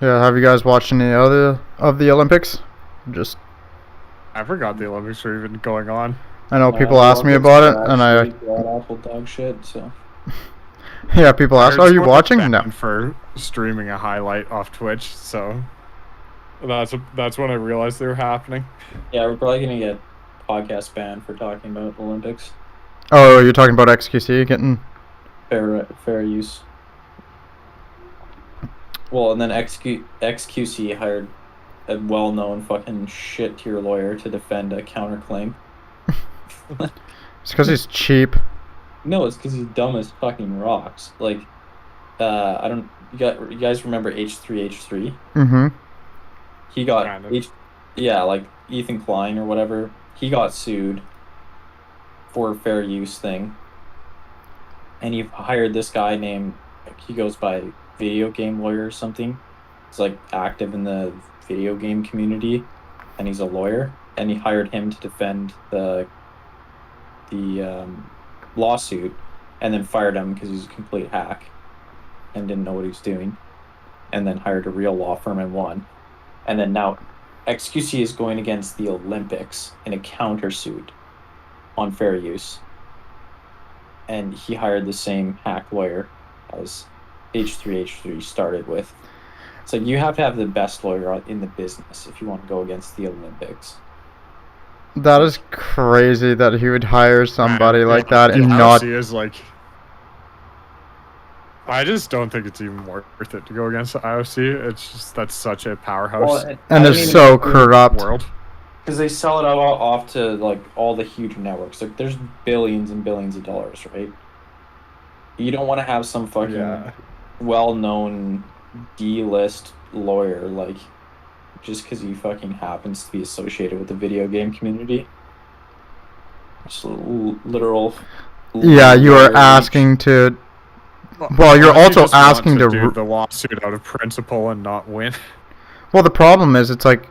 Yeah, have you guys watched any other of the Olympics? Just, I forgot the Olympics were even going on. I know No, people the ask me Olympics about it, are and I, actually god awful dog shit. So yeah, people I ask, heard are you someone got watching? No. banned for streaming a highlight off Twitch, so that's when I realized they were happening. yeah, we're probably gonna get podcast banned for talking about Olympics. Oh, you're talking about XQC getting... Fair use. Well, and then XQC hired a well-known fucking shit tier lawyer to defend a counterclaim. It's because he's cheap. No, it's because he's dumb as fucking rocks. Like, I don't. You guys remember H3H3? Mm-hmm. He got Kind of. yeah, like Ethan Klein or whatever. He got sued for a fair use thing, and he hired this guy named, he goes by video game lawyer or something. He's like active in the video game community, and he's a lawyer. And he hired him to defend the lawsuit, and then fired him because he's a complete hack and didn't know what he was doing, and then hired a real law firm and won. And then now XQC is going against the Olympics in a countersuit on fair use. And he hired the same hack lawyer as H3H3 started with. So you have to have the best lawyer in the business if you want to go against the Olympics. That is crazy that he would hire somebody like that and the not... IOC is like, I just don't think it's even worth it to go against the IOC. It's just that's such a powerhouse And they're so corrupt. world. Because they sell it all off to like all the huge networks. Like there's billions and billions of dollars, right? You don't want to have some fucking well-known D-list lawyer like just because he fucking happens to be associated with the video game community. Just a literal. Yeah, you are asking to... Well, you're Unless you also just want asking to... do the lawsuit out of principle and not win. Well, the problem is, it's like,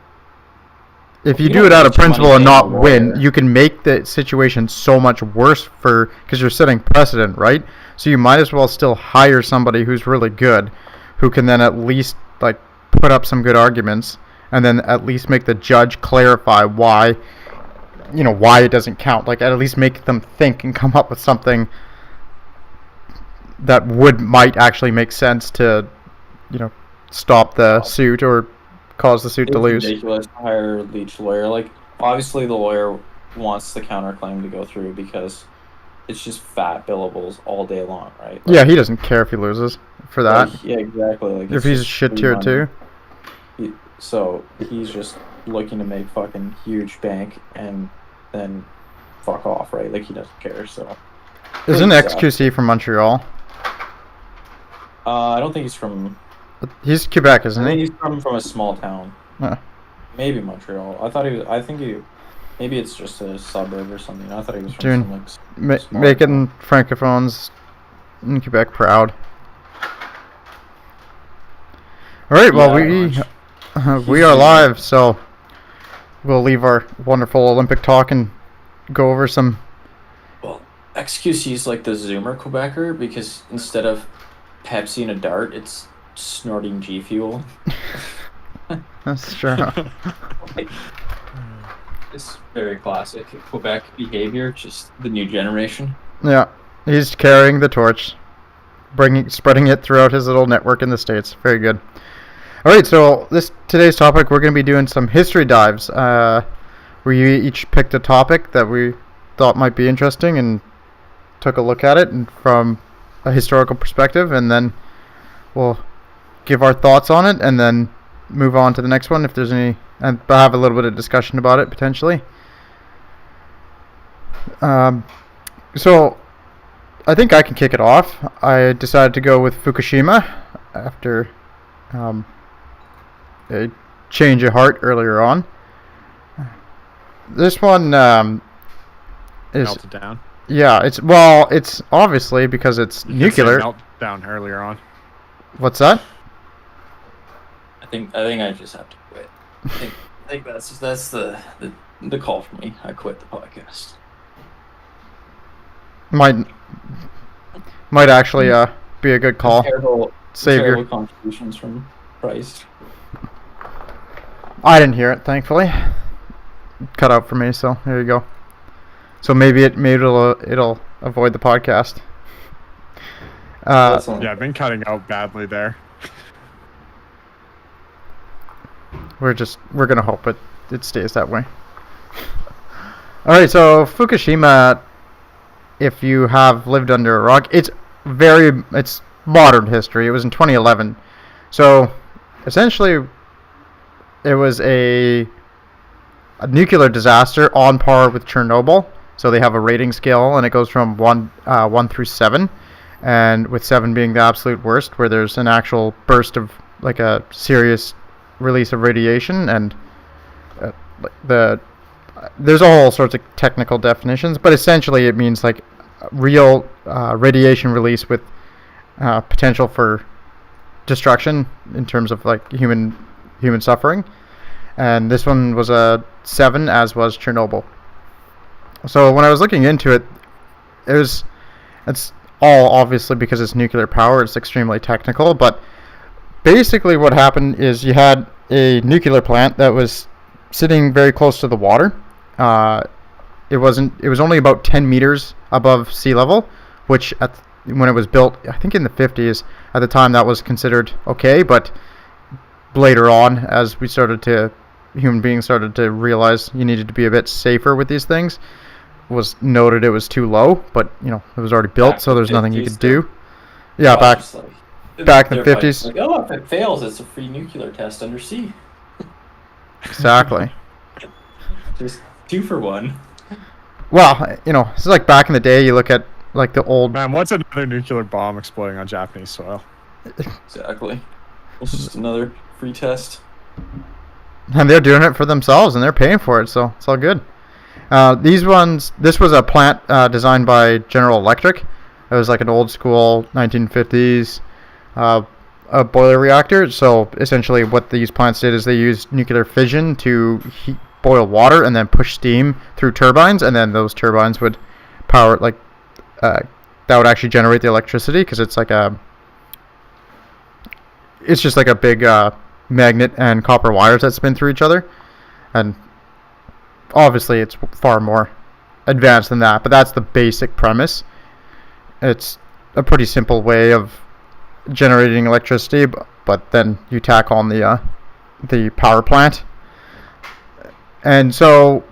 if you You do don't it out need of too much principle and money not being a win, lawyer. you can make the situation so much worse because you're setting precedent, right? So you might as well still hire somebody who's really good, who can then at least like put up some good arguments, and then at least make the judge clarify why, why it doesn't count. Like at least make them think and come up with something that might actually make sense to, stop the suit or cause the suit to It's lose. ridiculous to hire a leech lawyer. Like, obviously, the lawyer wants the counterclaim to go through because it's just fat billables all day long, right? Like, Yeah, he doesn't care if he loses for that. like, yeah, exactly. Like, If it's he's a just shit free tier money. too. So he's just looking to make fucking huge bank and then fuck off, right? Like, he doesn't care. So Isn't Pretty XQC from Montreal? I don't think he's from. He's Quebec, I isn't think he? he's from a small town. Huh. Maybe Montreal. I thought he was. I think he. Maybe it's just a suburb or something. I thought he was from Dude, some like. Small Making francophones in Quebec proud. All right, well we are live, so we'll leave our wonderful Olympic talk and go over some. Well, XQC is like the Zoomer Quebecer because instead of Pepsi and a dart, it's snorting G Fuel. That's true. It's very classic Quebec behavior, just the new generation. Yeah, he's carrying the torch, spreading it throughout his little network in the States. Very good. All right, so today's topic, we're going to be doing some history dives. We each picked a topic that we thought might be interesting and took a look at it and from a historical perspective, and then we'll give our thoughts on it and then move on to the next one if there's any, and have a little bit of discussion about it potentially. So I think I can kick it off. I decided to go with Fukushima after a change of heart earlier on. This one is Melted down. yeah. It's obviously because it's nuclear. Melt down earlier on. What's that? I think I just have to quit. I think that's the call for me. I quit the podcast. Might actually be a good call. Terrible Save your contributions from Christ. I didn't hear it, thankfully. Cut out for me, so there you go. So maybe it'll avoid the podcast. Yeah, I've been cutting out badly there. We're gonna hope it stays that way. All right, so Fukushima, if you have lived under a rock, it's modern history. It was in 2011, so essentially, it was a nuclear disaster on par with Chernobyl. So they have a rating scale, and it goes from 1 through 7, and with 7 being the absolute worst, where there's an actual burst of like a serious release of radiation, and there's all sorts of technical definitions, but essentially it means like real radiation release with potential for destruction in terms of like human suffering. And this one was a 7, as was Chernobyl. So when I was looking into it, it's all obviously because it's nuclear power. It's extremely technical, but basically what happened is you had a nuclear plant that was sitting very close to the water. It was only about 10 meters above sea level, which when it was built, I think in the 50s, at the time that was considered okay, but later on, as human beings started to realize you needed to be a bit safer with these things, was noted it was too low, but it was already built, so there's nothing you could do. Yeah, back in the 50s. Like, oh, if it fails, it's a free nuclear test under sea. Exactly. Just 2 for 1. Well, it's like back in the day. You look at like the old. Man, what's another nuclear bomb exploding on Japanese soil? Exactly. It's just another free test. And they're doing it for themselves, and they're paying for it, so it's all good. This was a plant designed by General Electric. It was like an old school 1950s a boiler reactor. So essentially what these plants did is they used nuclear fission to boil water and then push steam through turbines, and then those turbines would power that would actually generate the electricity, because it's just like a big magnet and copper wires that spin through each other. And obviously it's far more advanced than that, but that's the basic premise. It's a pretty simple way of generating electricity, but then you tack on the power plant. And so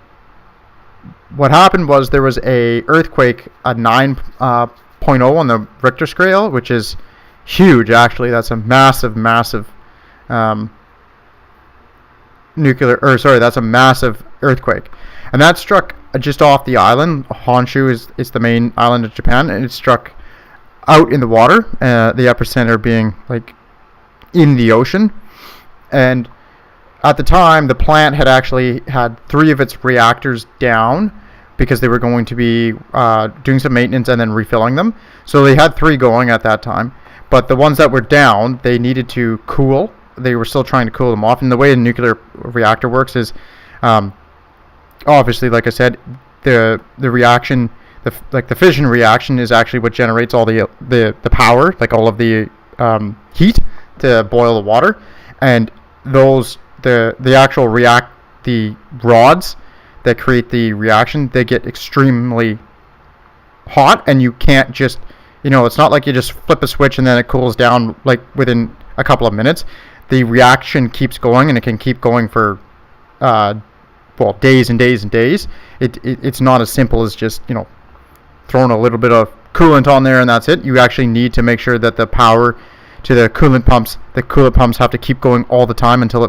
what happened was there was a earthquake, a 9.0 on the Richter scale, which is huge actually. That's a massive that's a massive earthquake, and that struck just off the island. Honshu is the main island of Japan, and it struck out in the water, the epicenter being like in the ocean. And at the time, the plant had actually had 3 of its reactors down because they were going to be doing some maintenance and then refilling them. So they had 3 going at that time, but the ones that were down, they needed to cool. They were still trying to cool them off. And the way a nuclear reactor works is, obviously, like I said, the reaction, the fission reaction, is actually what generates all the power, like all of the heat to boil the water. And the actual the rods that create the reaction, they get extremely hot, and you can't just, it's not like you just flip a switch and then it cools down like within a couple of minutes. The reaction keeps going, and it can keep going for days and days and days. It's not as simple as just throwing a little bit of coolant on there and that's it. You actually need to make sure that the power to the coolant pumps have to keep going all the time until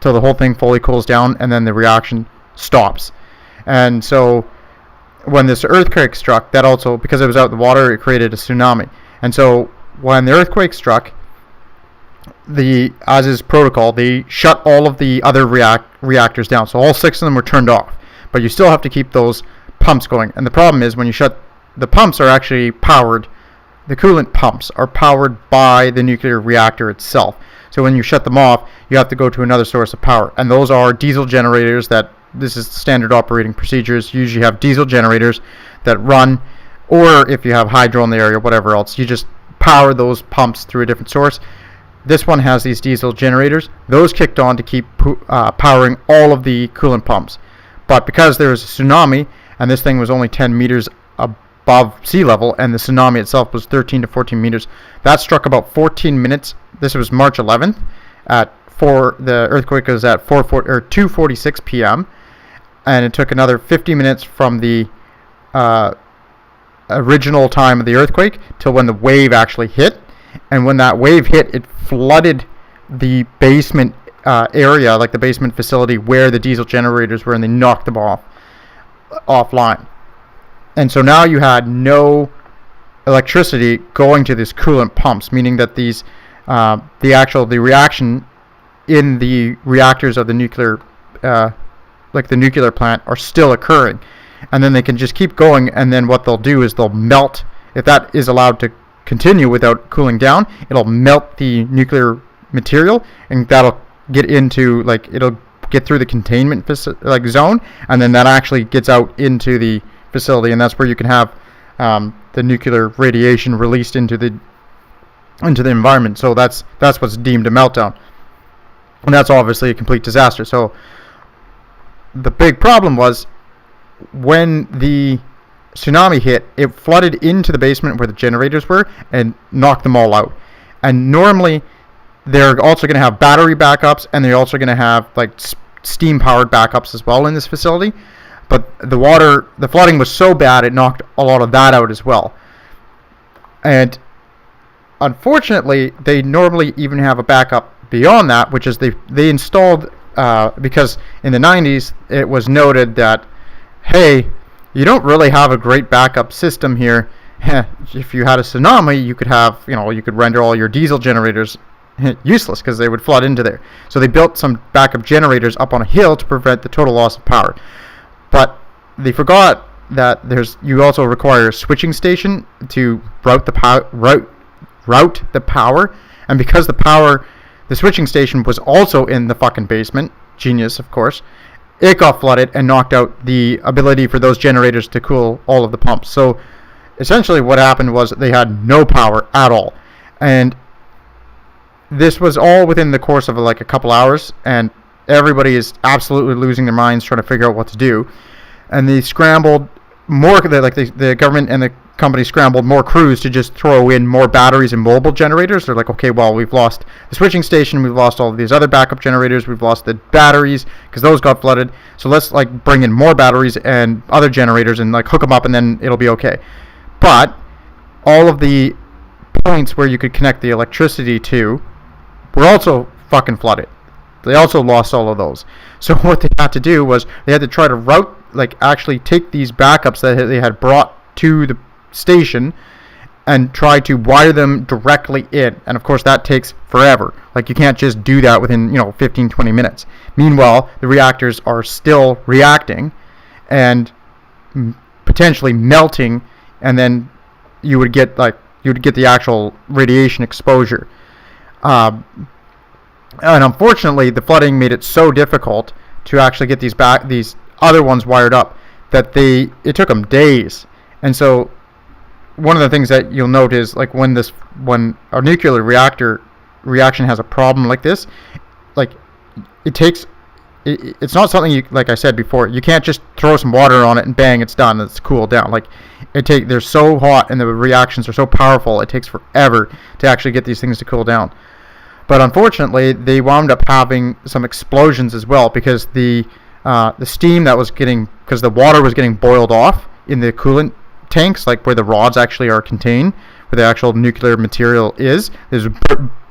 till the whole thing fully cools down, and then the reaction stops. And so when this earthquake struck, that also, because it was out in the water, it created a tsunami. And so when the earthquake struck, as is protocol, they shut all of the other reactors down. So all 6 of them were turned off, but you still have to keep those pumps going. And the problem is, when you shut, the pumps are actually powered, the coolant pumps are powered by the nuclear reactor itself. So when you shut them off, you have to go to another source of power. And those are diesel generators. This is standard operating procedures. You usually have diesel generators that run, or if you have hydro in the area, whatever else, you just power those pumps through a different source. this one has these diesel generators. Those kicked on to keep powering all of the coolant pumps. But because there was a tsunami, and this thing was only 10 meters above sea level, and the tsunami itself was 13 to 14 meters, that struck about 14 minutes. This was March 11th. The earthquake was at 2:46 p.m., and it took another 50 minutes from the original time of the earthquake till when the wave actually hit. And when that wave hit, it flooded the basement area, like the basement facility where the diesel generators were, and they knocked them offline. And so now you had no electricity going to these coolant pumps, meaning that these the reaction in the reactors of the nuclear plant are still occurring, and then they can just keep going. And then what they'll do is they'll melt. If that is allowed to continue without cooling down, it'll melt the nuclear material, and that'll get into it'll get through the containment zone, and then that actually gets out into the facility, and that's where you can have the nuclear radiation released into the environment. So that's what's deemed a meltdown, and that's obviously a complete disaster. So the big problem was when the tsunami hit, it flooded into the basement where the generators were and knocked them all out. And normally they're also going to have battery backups, and they're also going to have steam powered backups as well in this facility. But the flooding was so bad, it knocked a lot of that out as well. And unfortunately, they normally even have a backup beyond that, which is they installed, because in the 90s it was noted that, hey, you don't really have a great backup system here. If you had a tsunami, you could render all your diesel generators useless because they would flood into there. So they built some backup generators up on a hill to prevent the total loss of power. But they forgot that you also require a switching station to route the power. And because the switching station was also in the fucking basement, genius of course, it got flooded and knocked out the ability for those generators to cool all of the pumps. So essentially what happened was they had no power at all. And this was all within the course of a couple hours, and everybody is absolutely losing their minds trying to figure out what to do. And they scrambled more, the government and the company scrambled more crews to just throw in more batteries and mobile generators. They're like, okay, well, we've lost the switching station, we've lost all of these other backup generators, we've lost the batteries because those got flooded. So let's bring in more batteries and other generators and hook them up, and then it'll be okay. But all of the points where you could connect the electricity to were also fucking flooded. They also lost all of those. So what they had to do was they had to try to route, actually take these backups that they had brought to the station and try to wire them directly in. And of course that takes forever. You can't just do that within 15-20 minutes. Meanwhile, the reactors are still reacting and potentially melting, and then you would get the actual radiation exposure. And unfortunately, the flooding made it so difficult to actually get these other ones wired up that it took them days. And so one of the things that you'll note is when a nuclear reaction has a problem like this, it's not something you, like I said before, you can't just throw some water on it and bang, it's done, it's cooled down. They're so hot and the reactions are so powerful, it takes forever to actually get these things to cool down. But unfortunately, they wound up having some explosions as well, because the steam that was because the water was getting boiled off in the coolant tanks, where the rods actually are contained, where the actual nuclear material is,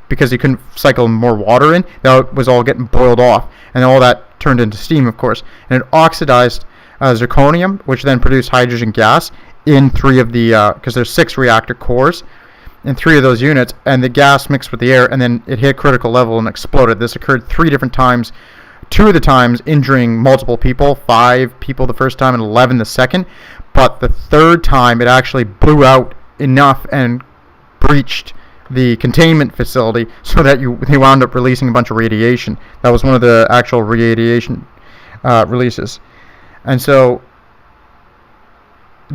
because you couldn't cycle more water in, that was all getting boiled off, and all that turned into steam, of course, and it oxidized zirconium, which then produced hydrogen gas in three of the, because there's 6 reactor cores in 3 of those units, and the gas mixed with the air, and then it hit critical level and exploded. This occurred 3 different times, 2 of the times injuring multiple people, 5 people the first time and 11 the second, but the 3rd time it actually blew out enough and breached the containment facility so that they wound up releasing a bunch of radiation. That was one of the actual radiation releases. And so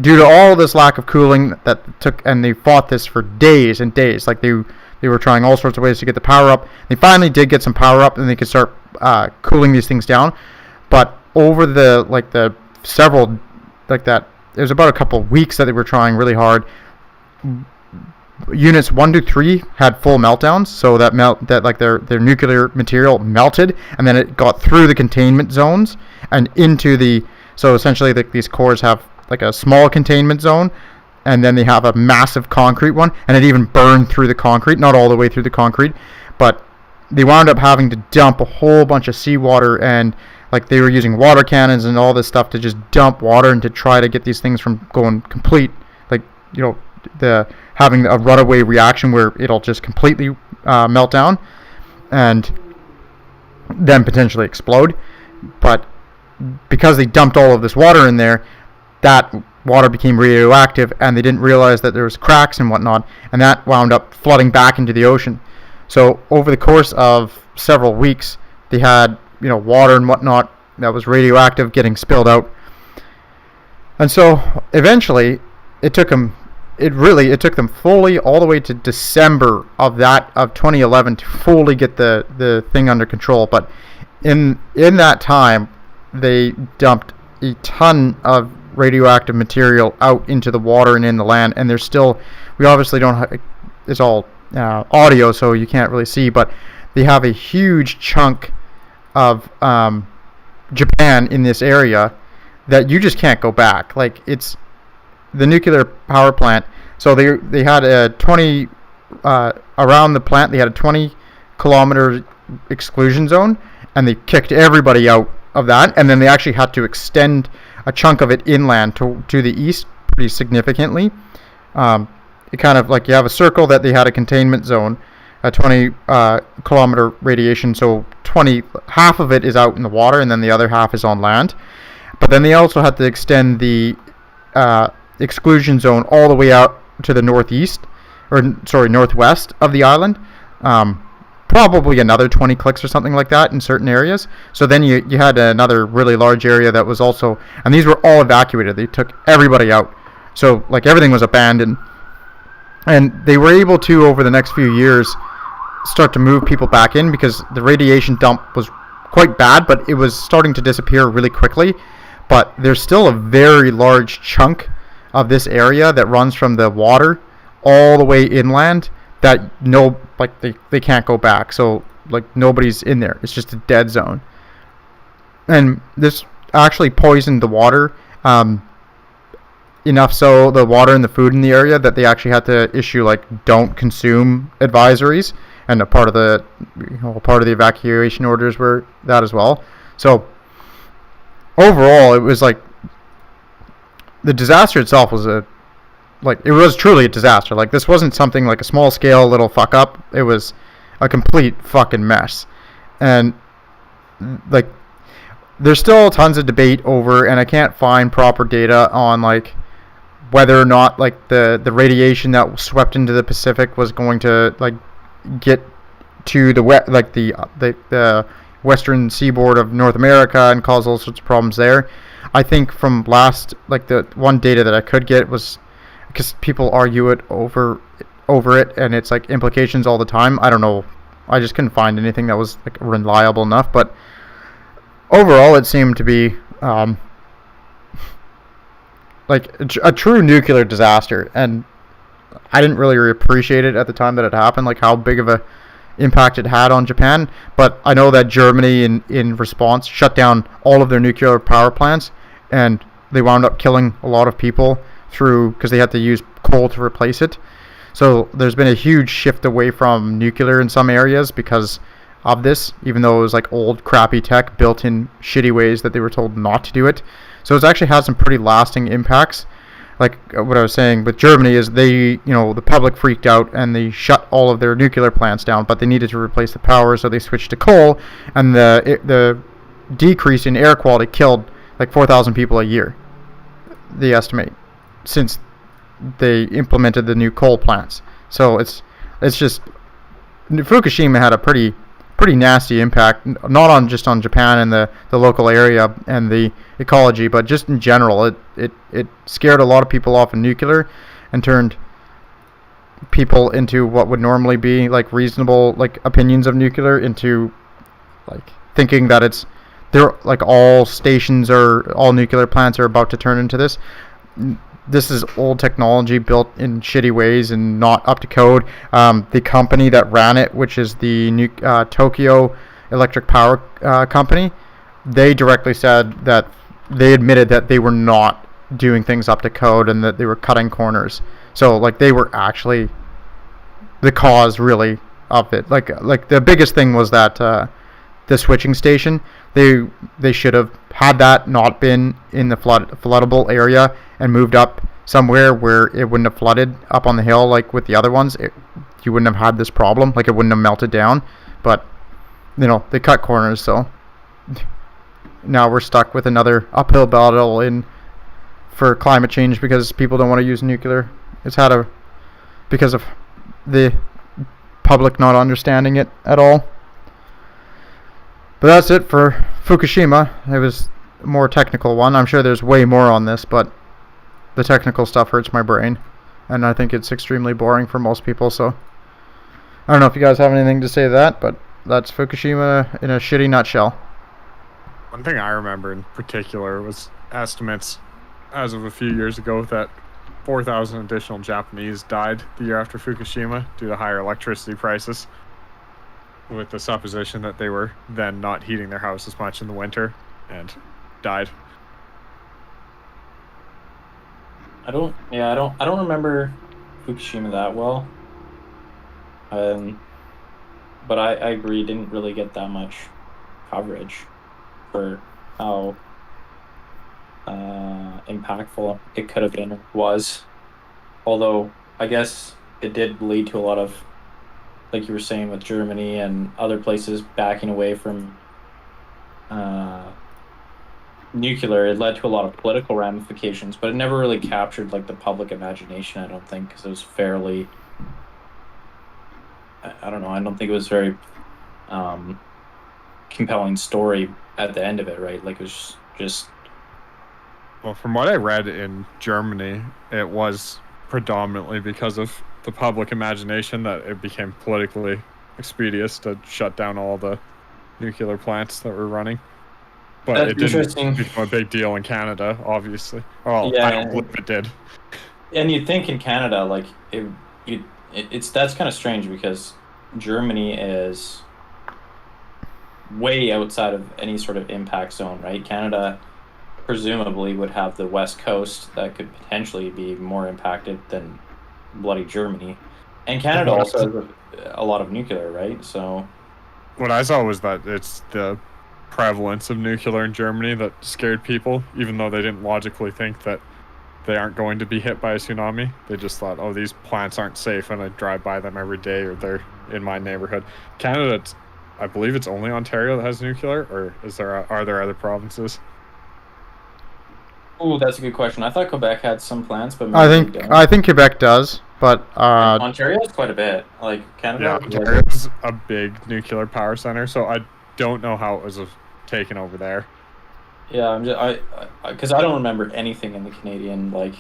due to all this lack of cooling and they fought this for days and days, they They were trying all sorts of ways to get the power up. They finally did get some power up, and they could start cooling these things down. But over the several it was about a couple of weeks that they were trying really hard. Units 1 to 3 had full meltdowns, so that their nuclear material melted, and then it got through the containment zones and into the. So essentially, these cores have like a small containment zone, and then they have a massive concrete one, and it even burned through the concrete, not all the way through the concrete, but they wound up having to dump a whole bunch of seawater, and like they were using water cannons and all this stuff to just dump water and to try to get these things from going complete, having a runaway reaction where it'll just completely melt down and then potentially explode. But because they dumped all of this water in there, that water became radioactive, and they didn't realize that there was cracks and whatnot, and that wound up flooding back into the ocean. So over the course of several weeks, they had water and whatnot that was radioactive getting spilled out. And so eventually it took them fully all the way to December of 2011 to fully get the thing under control. But in that time, they dumped a ton of radioactive material out into the water and in the land, and we obviously don't it's all audio, so you can't really see, but they have a huge chunk of Japan in this area that you just can't go back. Like, it's the nuclear power plant. So they had a 20 around the plant. They had a 20-kilometer exclusion zone, and they kicked everybody out of that. And then they actually had to extend a chunk of it inland to the east pretty significantly. It kind of like you have a circle that they had a containment zone, a 20-kilometer radiation. So half of it is out in the water, and then the other half is on land. But then they also had to extend the exclusion zone all the way out to the northwest of the island. Probably another 20 clicks or something like that in certain areas. So then you had another really large area that was also, and these were all evacuated. They took everybody out. So like everything was abandoned. And they were able to, over the next few years, start to move people back in because the radiation dump was quite bad, but it was starting to disappear really quickly. But there's still a very large chunk of this area that runs from the water all the way inland that they can't go back. So like nobody's in there. It's just a dead zone. And this actually poisoned the water enough so the water and the food in the area that they actually had to issue like don't consume advisories, and a part of the evacuation orders were that as well. So overall, it was like the disaster itself was it was truly a disaster. Like, this wasn't something like a small scale little fuck up. It was a complete fucking mess. And like, there's still tons of debate over, and I can't find proper data on like whether or not like the radiation that swept into the Pacific was going to like get to the western seaboard of North America and cause all sorts of problems there. I think from the one data that I could get was, because people argue it over it, and it's like implications all the time. I don't know. I just couldn't find anything that was like reliable enough. But overall, it seemed to be like a true nuclear disaster, and I didn't really appreciate it at the time that it happened, like how big of a impact it had on Japan. But I know that Germany, in response, shut down all of their nuclear power plants, and they wound up killing a lot of people because they had to use coal to replace it. So there's been a huge shift away from nuclear in some areas because of this, even though it was like old crappy tech built in shitty ways that they were told not to do it. So it's actually had some pretty lasting impacts. Like what I was saying with Germany is the public freaked out and they shut all of their nuclear plants down, but they needed to replace the power, so they switched to coal, and the decrease in air quality killed like 4,000 people a year, they estimate, since they implemented the new coal plants. So it's just, Fukushima had a pretty nasty impact, not just on Japan and the local area and the ecology, but just in general. It scared a lot of people off of nuclear and turned people into what would normally be like reasonable like opinions of nuclear into like thinking that it's they're like all stations or all nuclear plants are about to turn into this. This is old technology built in shitty ways and not up to code. The company that ran it, which is the Tokyo Electric Power Company, they directly said that they admitted that they were not doing things up to code and that they were cutting corners. So like they were actually the cause really of it. Like the biggest thing was that the switching station. They should have had that not been in the floodable area and moved up somewhere where it wouldn't have flooded up on the hill like with the other ones. You wouldn't have had this problem. Like it wouldn't have melted down. But they cut corners, so now we're stuck with another uphill battle for climate change because people don't want to use nuclear. Because of the public not understanding it at all. But that's it for Fukushima. It was a more technical one. I'm sure there's way more on this, but the technical stuff hurts my brain. And I think it's extremely boring for most people, so I don't know if you guys have anything to say to that, but that's Fukushima in a shitty nutshell. One thing I remember in particular was estimates as of a few years ago that 4,000 additional Japanese died the year after Fukushima due to higher electricity prices, with the supposition that they were then not heating their house as much in the winter and died. I don't remember Fukushima that well. But I agree, didn't really get that much coverage for how impactful it could have been or was. Although I guess it did lead to a lot of, like you were saying, with Germany and other places backing away from nuclear. It led to a lot of political ramifications, but it never really captured like the public imagination, I don't think, because it was fairly, I don't know, I don't think it was very compelling story at the end of it, right? Like it was just... Well, from what I read in Germany, it was predominantly because of the public imagination that it became politically expeditious to shut down all the nuclear plants that were running. But it didn't become a big deal in Canada, obviously. Well, yeah, I don't believe it did. And you'd think in Canada, like, that's kind of strange because Germany is way outside of any sort of impact zone, right? Canada presumably would have the West Coast that could potentially be more impacted than bloody Germany. And Canada also has a lot of nuclear, right? So what I saw was that it's the prevalence of nuclear in Germany that scared people, even though they didn't logically think that they aren't going to be hit by a tsunami. They just thought, oh, these plants aren't safe, and I drive by them every day, or they're in my neighborhood. Canada, I believe it's only Ontario that has nuclear, or are there other provinces? Oh, that's a good question. I thought Quebec had some plants, but maybe I think Quebec does, but Ontario has quite a bit. Like Canada. Yeah, Ontario's a big nuclear power center, so I don't know how it was taken over there. Yeah, because I don't remember anything in the Canadian like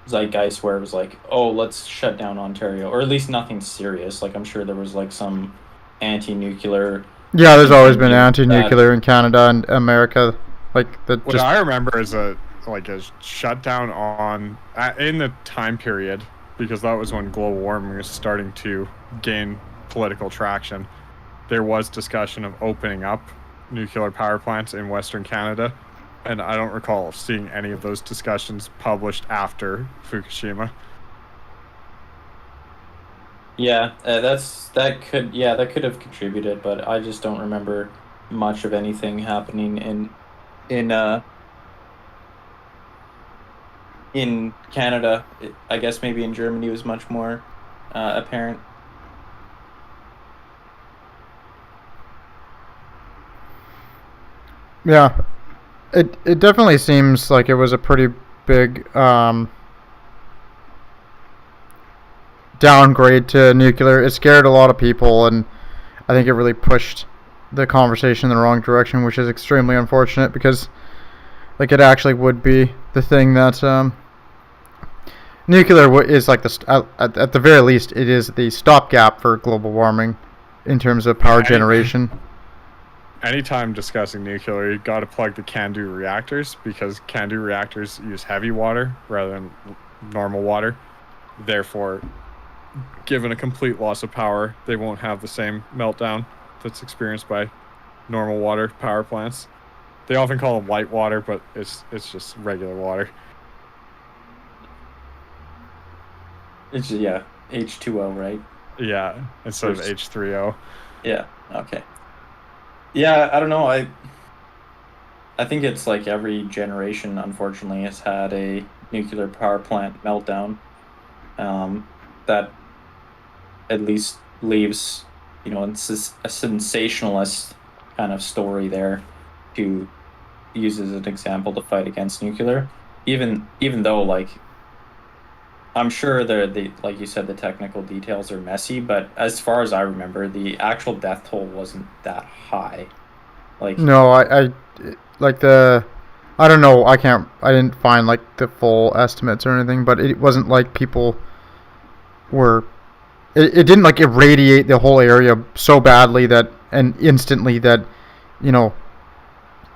zeitgeist where it was like, oh, let's shut down Ontario, or at least nothing serious. Like I'm sure there was like some anti-nuclear. Yeah, there's always been anti-nuclear in Canada and America. Like what I remember is a shutdown in the time period, because that was when global warming was starting to gain political traction. There was discussion of opening up nuclear power plants in Western Canada, and I don't recall seeing any of those discussions published after Fukushima. Yeah, that could have contributed, but I just don't remember much of anything happening in Canada. I guess maybe in Germany was much more apparent. Yeah, it definitely seems like it was a pretty big downgrade to nuclear. It scared a lot of people, and I think it really pushed the conversation in the wrong direction, which is extremely unfortunate because, like, it actually would be the thing that nuclear is like at the very least, it is the stopgap for global warming in terms of power generation. Anytime discussing nuclear, you got to plug the CANDU reactors, because CANDU reactors use heavy water rather than normal water. Therefore, given a complete loss of power, they won't have the same meltdown that's experienced by normal water power plants. They often call them light water, but it's just regular water. It's just, yeah, H2O, right? Yeah, instead of H3O. Yeah. Okay. Yeah, I don't know. I think it's like every generation, unfortunately, has had a nuclear power plant meltdown. That at least leaves, it's a sensationalist kind of story there to use as an example to fight against nuclear. Even though, like, I'm sure like you said, the technical details are messy, but as far as I remember, the actual death toll wasn't that high. Like, no, I like I don't know. I didn't find like the full estimates or anything, but it wasn't like people were. It didn't like irradiate the whole area so badly and instantly that,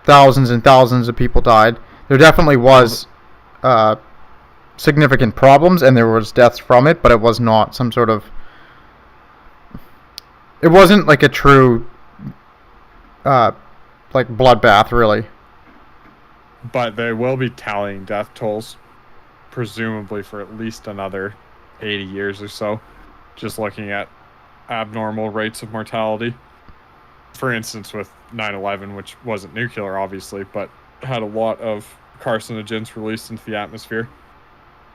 thousands and thousands of people died. There definitely was significant problems, and there was deaths from it, but it was not some sort of. It wasn't like a true, like bloodbath, really. But they will be tallying death tolls, presumably for at least another 80 years or so, just looking at abnormal rates of mortality. For instance, with 9/11, which wasn't nuclear, obviously, but had a lot of carcinogens released into the atmosphere.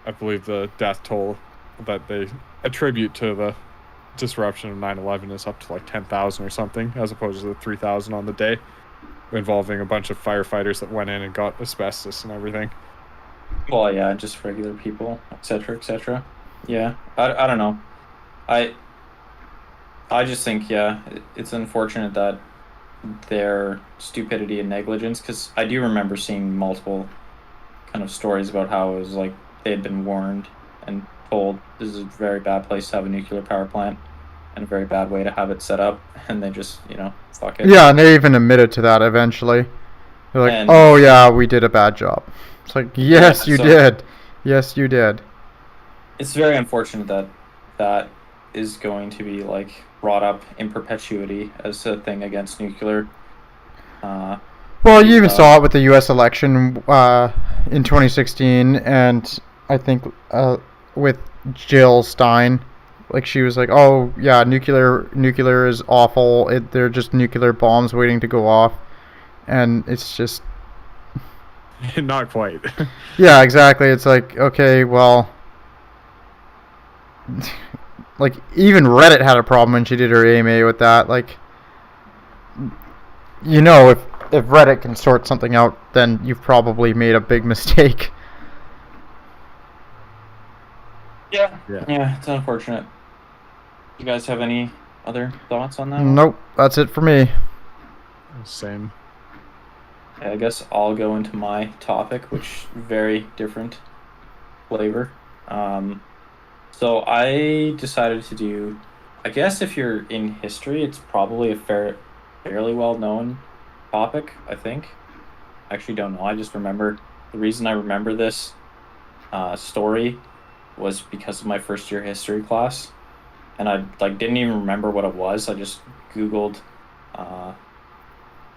I believe the death toll that they attribute to the disruption of 9/11 is up to like 10,000 or something, as opposed to the 3,000 on the day, involving a bunch of firefighters that went in and got asbestos and everything. Well, yeah, just regular people, etc., etc. Yeah, I don't know. I just think, yeah, it's unfortunate that their stupidity and negligence, because I do remember seeing multiple kind of stories about how it was like they had been warned and told this is a very bad place to have a nuclear power plant and a very bad way to have it set up, and they just, fuck it. Yeah, and they even admitted to that eventually. They're like, oh yeah, we did a bad job. It's like, yes, you did. Yes, you did. It's very unfortunate that is going to be like brought up in perpetuity as a thing against nuclear. Well, you even saw it with the U.S. election in 2016, and I think with Jill Stein, like she was like, "Oh yeah, nuclear is awful. They're just nuclear bombs waiting to go off," and it's just not quite. Yeah, exactly. It's like, okay, well. Like, even Reddit had a problem when she did her AMA with that. Like, if Reddit can sort something out, then you've probably made a big mistake. Yeah, it's unfortunate. You guys have any other thoughts on that? Nope, that's it for me. Same. Yeah, I guess I'll go into my topic, which very different flavor. So I decided to do, I guess if you're in history, it's probably a fairly well-known topic, I think. I actually don't know. I just remember, the reason I remember this story was because of my first year history class. And I didn't even remember what it was. I just Googled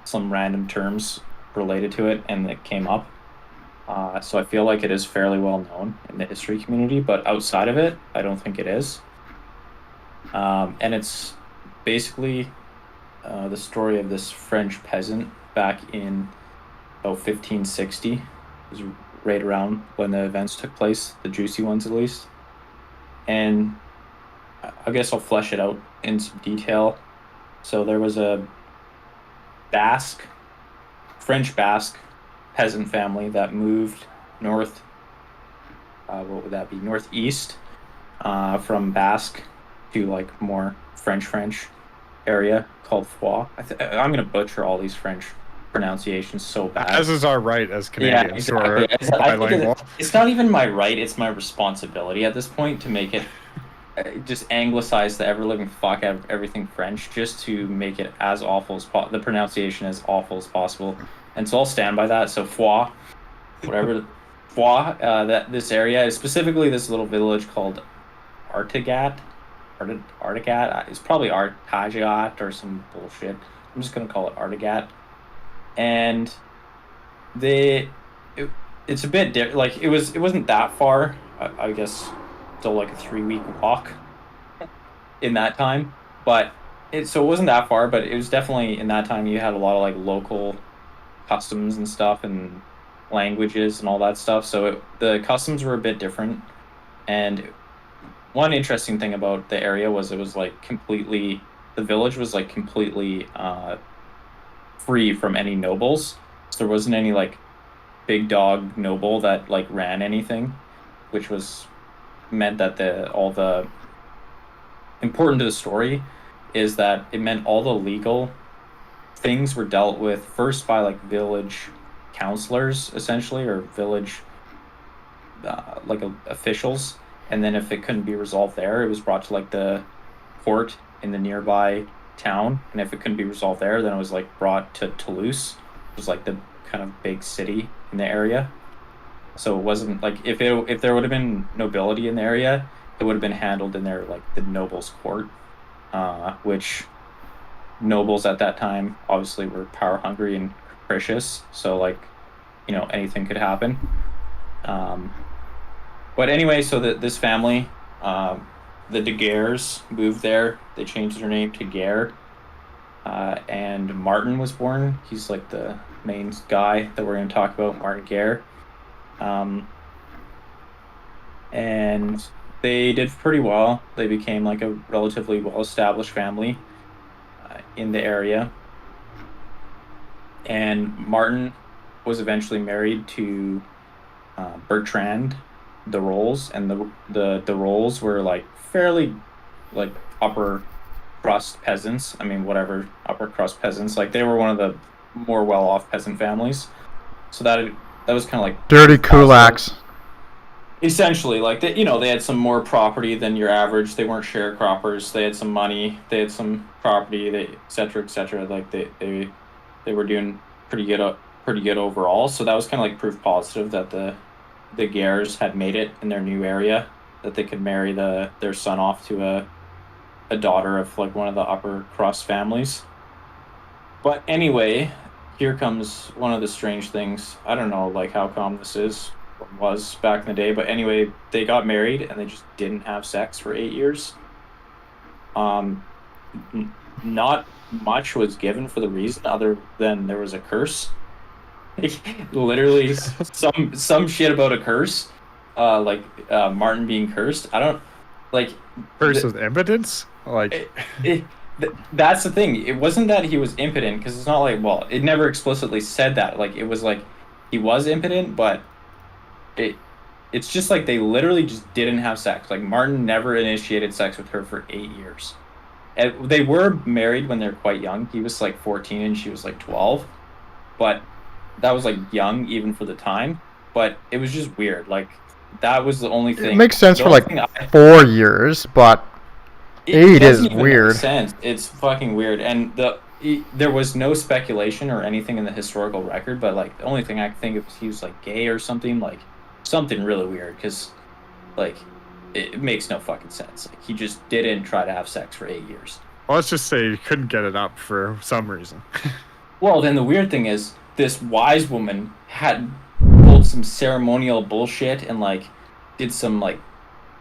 some random terms related to it, and it came up. So I feel like it is fairly well known in the history community, but outside of it, I don't think it is. And it's basically the story of this French peasant back in about 1560. It was right around when the events took place, the juicy ones at least. And I guess I'll flesh it out in some detail. So there was a French Basque peasant family that moved north, what would that be, northeast, from Basque to like more French area called Foix. I'm going to butcher all these French pronunciation so bad. As is our right as Canadians who are I think bilingual. it's not even my right; it's my responsibility at this point to make it just anglicize the ever living fuck out of everything French, just to make it as awful as the pronunciation as awful as possible. And so I'll stand by that. So foie, whatever, foie. That this area is specifically this little village called Artigat. Artigat. It's probably Artagiat or some bullshit. I'm just gonna call it Artigat. And it's a bit like it wasn't that far. I guess still like a 3-week walk in that time, but it wasn't that far. But it was definitely in that time you had a lot of like local customs and stuff and languages and all that stuff. So the customs were a bit different. And one interesting thing about the area was it was like completely, the village was like completely free from any nobles. So there wasn't any like big dog noble that like ran anything, which was meant that important to the story is that it meant all the legal things were dealt with first by like village counselors essentially, or village officials, and then if it couldn't be resolved there, it was brought to like the court in the nearby town, and if it couldn't be resolved there, then it was like brought to Toulouse, which was like the kind of big city in the area. So it wasn't like if there would have been nobility in the area, it would have been handled in their like the nobles' court, which nobles at that time obviously were power hungry and capricious. So like, anything could happen. But anyway, so this family, the De Guerres, moved there. They changed their name to Guerre, and Martin was born. He's like the main guy that we're going to talk about, Martin Guerre. And they did pretty well. They became like a relatively well-established family in the area. And Martin was eventually married to Bertrand de Rolls, and the de Rolls were like fairly like upper crust peasants. I mean, whatever, upper crust peasants. Like they were one of the more well-off peasant families. So that was kind of like dirty kulaks. Essentially, like they had some more property than your average. They weren't sharecroppers. They had some money. They had some property. They et cetera. Like they were doing pretty good overall. So that was kind of like proof positive that the Guerres had made it in their new area, that they could marry their son off to a daughter of like one of the upper crust families. But anyway, here comes one of the strange things. I don't know like how common this is or was back in the day, but anyway, they got married and they just didn't have sex for 8 years. Not much was given for the reason other than there was a curse. Literally some shit about a curse, Martin being cursed. I don't like curse with impotence. Like that's the thing. It wasn't that he was impotent, because it's not like, well, it never explicitly said that. Like it was like he was impotent, but it's just like they literally just didn't have sex. Like Martin never initiated sex with her for 8 years. And they were married when they're quite young. He was like 14 and she was like 12, but that was like young even for the time. But it was just weird. Like that was the only thing. It makes sense for like 4 years, but 8 is weird. Make sense. It's fucking weird. And there was no speculation or anything in the historical record, but like the only thing I can think of is he was like gay or something, like something really weird, because like it makes no fucking sense. Like he just didn't try to have sex for 8 years. Well, let's just say he couldn't get it up for some reason. Well, then the weird thing is this wise woman had pulled some ceremonial bullshit and like did some like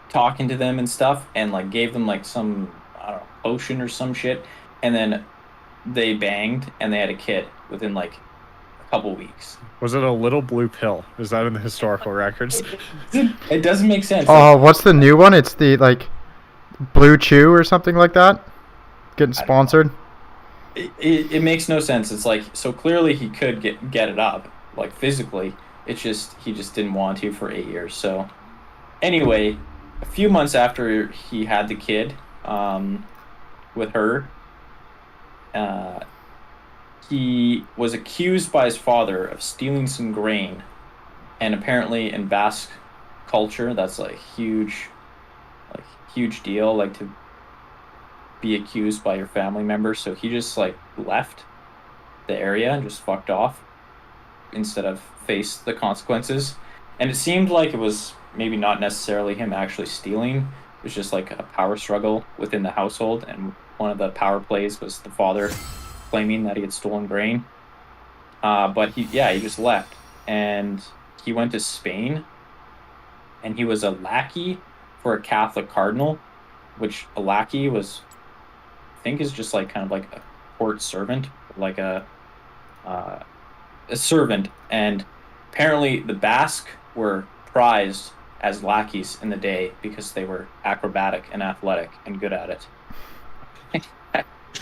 talking to them and stuff, and like gave them like some, I don't know, potion or some shit, and then they banged and they had a kid within like a couple weeks. Was it a little blue pill? Is that in the historical records? It doesn't make sense. Oh, what's the new one? It's the like Blue Chew or something like that. Getting sponsored. It makes no sense. It's like, so clearly he could get it up like physically. It's just he just didn't want to for 8 years. So anyway, a few months after he had the kid with her, he was accused by his father of stealing some grain, and apparently in Basque culture, that's like huge deal, like to be accused by your family member. So he just like left the area and just fucked off instead of face the consequences. And it seemed like it was maybe not necessarily him actually stealing. It was just like a power struggle within the household, and one of the power plays was the father claiming that he had stolen grain. But he just left, and he went to Spain, and he was a lackey for a Catholic cardinal, which a lackey was, I think, is just like kind of like a court servant, like a servant. And apparently the Basque were prized as lackeys in the day because they were acrobatic and athletic and good at it.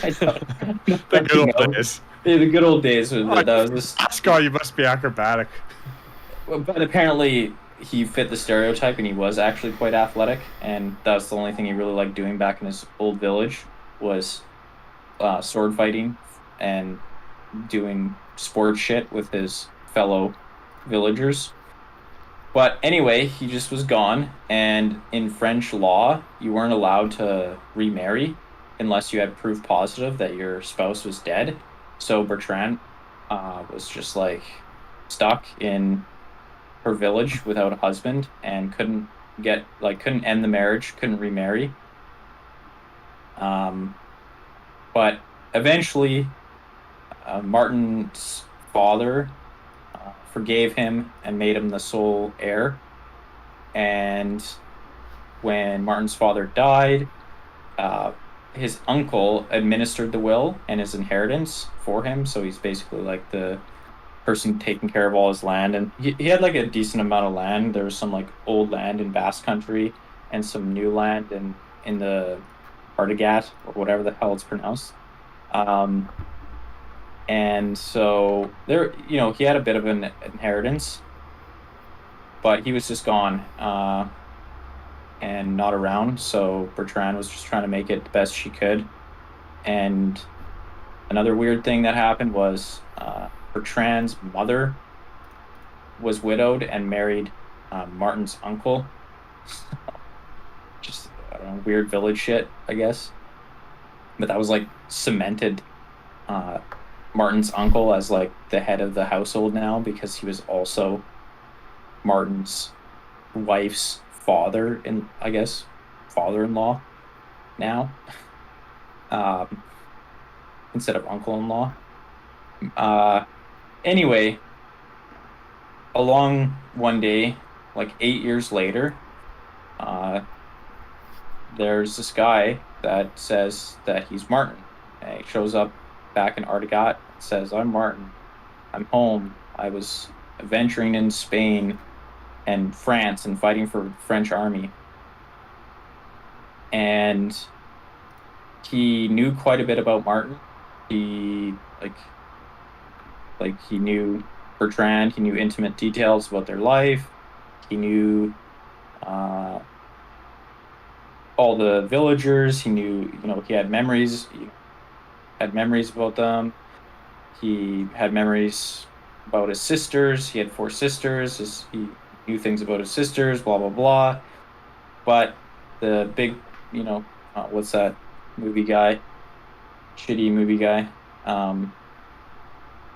The good old days. Yeah, the good old days. That was this. Scott, you must be acrobatic. But apparently he fit the stereotype, and he was actually quite athletic, and that was the only thing he really liked doing back in his old village was sword fighting and doing sport shit with his fellow villagers. But anyway, he just was gone, and in French law, you weren't allowed to remarry unless you had proof positive that your spouse was dead. So Bertrand was just like stuck in her village without a husband and couldn't end the marriage, couldn't remarry. But eventually, Martin's father forgave him and made him the sole heir. And when Martin's father died, his uncle administered the will and his inheritance for him. So he's basically like the person taking care of all his land. And he had like a decent amount of land. There was some like old land in Basque country and some new land in the Artigat, or whatever the hell it's pronounced. And so there, he had a bit of an inheritance, but he was just gone and not around. So Bertrand was just trying to make it the best she could. And another weird thing that happened was Bertrand's mother was widowed and married Martin's uncle. Just, I don't know, weird village shit, I guess. But that was like cemented Martin's uncle as like the head of the household now, because he was also Martin's wife's father-in-law now, instead of uncle-in-law. Anyway, along one day, like 8 years later, there's this guy that says that he's Martin. And he shows up back in Artigat, says, "I'm Martin. I'm home. I was adventuring in Spain and France and fighting for the French army." And he knew quite a bit about Martin. He he knew Bertrand. He knew intimate details about their life. He knew all the villagers. He knew, he had memories. He had memories about them. He had memories about his sisters. He had 4 sisters. He knew things about his sisters, blah, blah, blah. But the big, what's that movie guy? Shitty movie guy.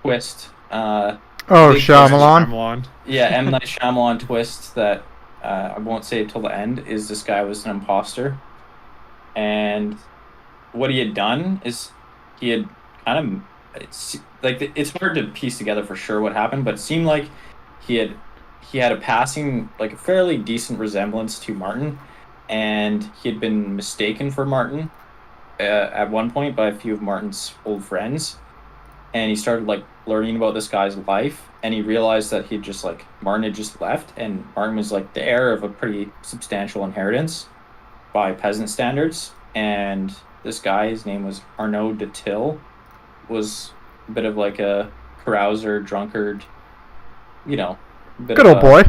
Twist. Shyamalan. Yeah, M. Night Shyamalan twist that I won't say it till the end is this guy was an imposter. And what he had done is he had kind of, it's hard to piece together for sure what happened, but it seemed like he had a passing, like a fairly decent resemblance to Martin, and he had been mistaken for Martin at one point by a few of Martin's old friends. And he started learning about this guy's life, and he realized that Martin had just left, and Martin was the heir of a pretty substantial inheritance by peasant standards. And this guy, his name was Arnaud de Till, was a bit of a carouser, drunkard, good old boy.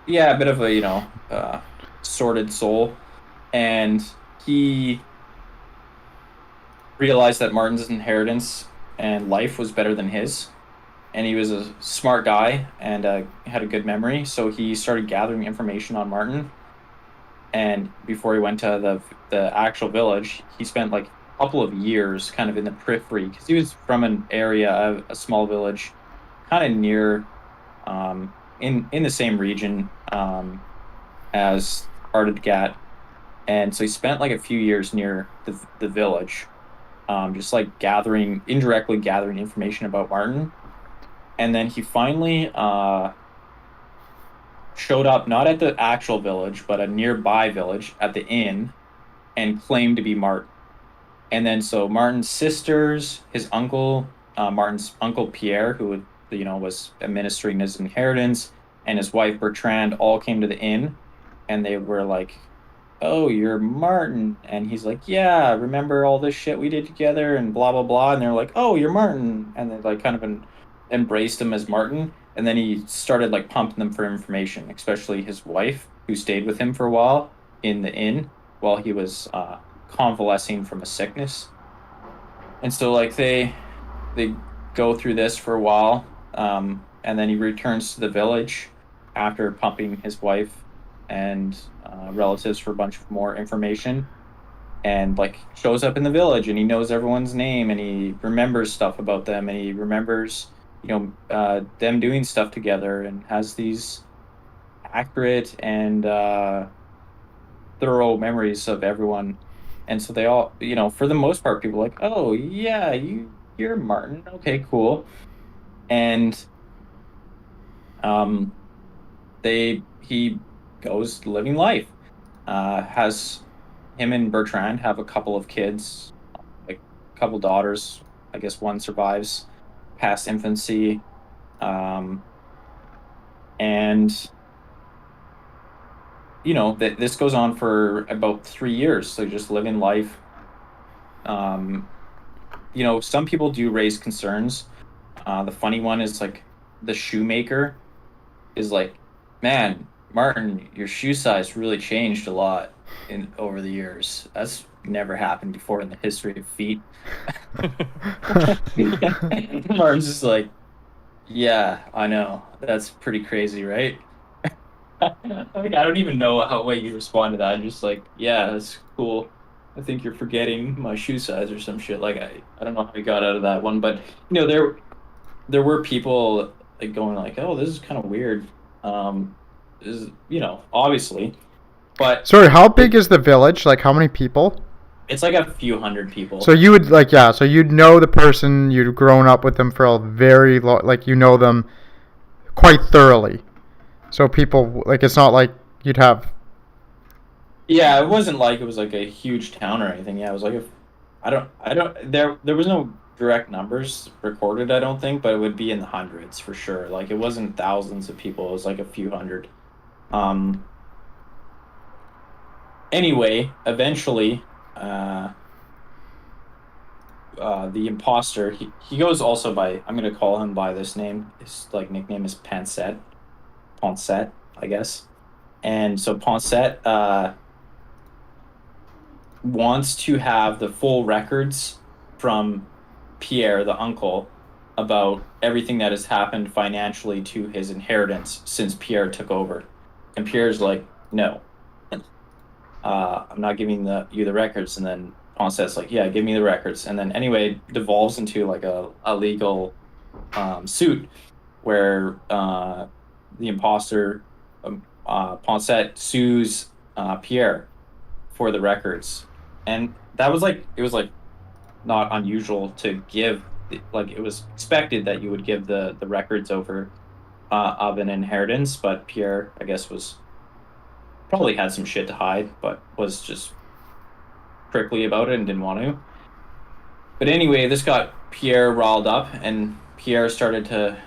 Yeah, a bit of a sordid soul, and he realized that Martin's inheritance and life was better than his. And he was a smart guy and had a good memory. So he started gathering information on Martin. And before he went to the actual village, he spent like a couple of years kind of in the periphery because he was from an area of a small village, kind of near, in the same region as Ardadgat. And so he spent like a few years near the village, just like indirectly gathering information about Martin. And then he finally showed up not at the actual village, but a nearby village at the inn and claimed to be Martin. And then so Martin's sisters, his uncle, Martin's uncle Pierre, who was administering his inheritance, and his wife Bertrand all came to the inn, and they were like, "Oh, you're Martin," and he's like, "Yeah, remember all this shit we did together," and blah blah blah, and they're like, "Oh, you're Martin," and they like kind of embraced him as Martin, and then he started like pumping them for information, especially his wife, who stayed with him for a while in the inn while he was convalescing from a sickness. And so like they go through this for a while, and then he returns to the village after pumping his wife and relatives for a bunch of more information, and like shows up in the village, and he knows everyone's name, and he remembers stuff about them, and he remembers them doing stuff together, and has these accurate and thorough memories of everyone. And so they all, for the most part, people are like, "Oh yeah, you're Martin. Okay, cool." And he goes living life. Has him and Bertrand have a couple of kids, like a couple daughters. I guess one survives past infancy, and this goes on for about 3 years. So just living life. Some people do raise concerns. The funny one is like the shoemaker is like, "Man, Martin, your shoe size really changed a lot over the years. That's never happened before in the history of feet." Martin's just like, "Yeah, I know. That's pretty crazy, right?" I don't even know how way you respond to that. I'm just like, "Yeah, that's cool. I think you're forgetting my shoe size or some shit." Like I don't know how he got out of that one, but there were people like going like, "Oh, this is kind of weird." This is, obviously, but Sorry, how big is the village? Like, how many people? it's like a few hundred people. So you would so you'd know the person, you'd grown up with them for a very long, like you know them quite thoroughly. So people, like, it's not like you'd have. Yeah, it wasn't like it was like a huge town or anything. Yeah, it was like I don't there was no direct numbers recorded, I don't think, but it would be in the hundreds for sure. Like it wasn't thousands of people, it was like a few hundred. Anyway, eventually the imposter, he goes also by, I'm gonna call him by this name. His like nickname is Pansette, I guess. And so Pansette wants to have the full records from Pierre, the uncle, about everything that has happened financially to his inheritance since Pierre took over. And Pierre's like, "No, I'm not giving you the records." And then Ponset's like, "Yeah, give me the records." And then anyway, it devolves into like a legal suit where the imposter, Ponset, sues Pierre for the records. And that was like, it was like not unusual to give, like it was expected that you would give the records over of an inheritance, but Pierre, I guess, was probably had some shit to hide, but was just prickly about it and didn't want to. But anyway, this got Pierre riled up, and Pierre started to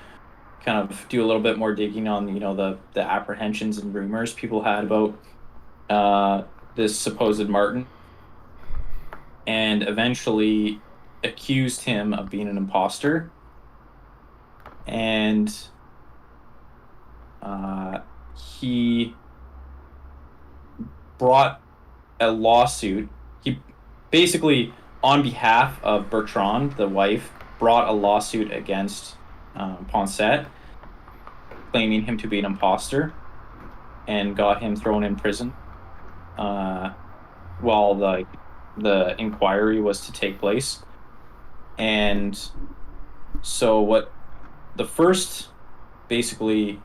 kind of do a little bit more digging on the apprehensions and rumors people had about this supposed Martin, and eventually accused him of being an imposter, and he brought a lawsuit. He basically, on behalf of Bertrand, the wife, brought a lawsuit against Poncet, claiming him to be an imposter, and got him thrown in prison while the inquiry was to take place. And so what the first basically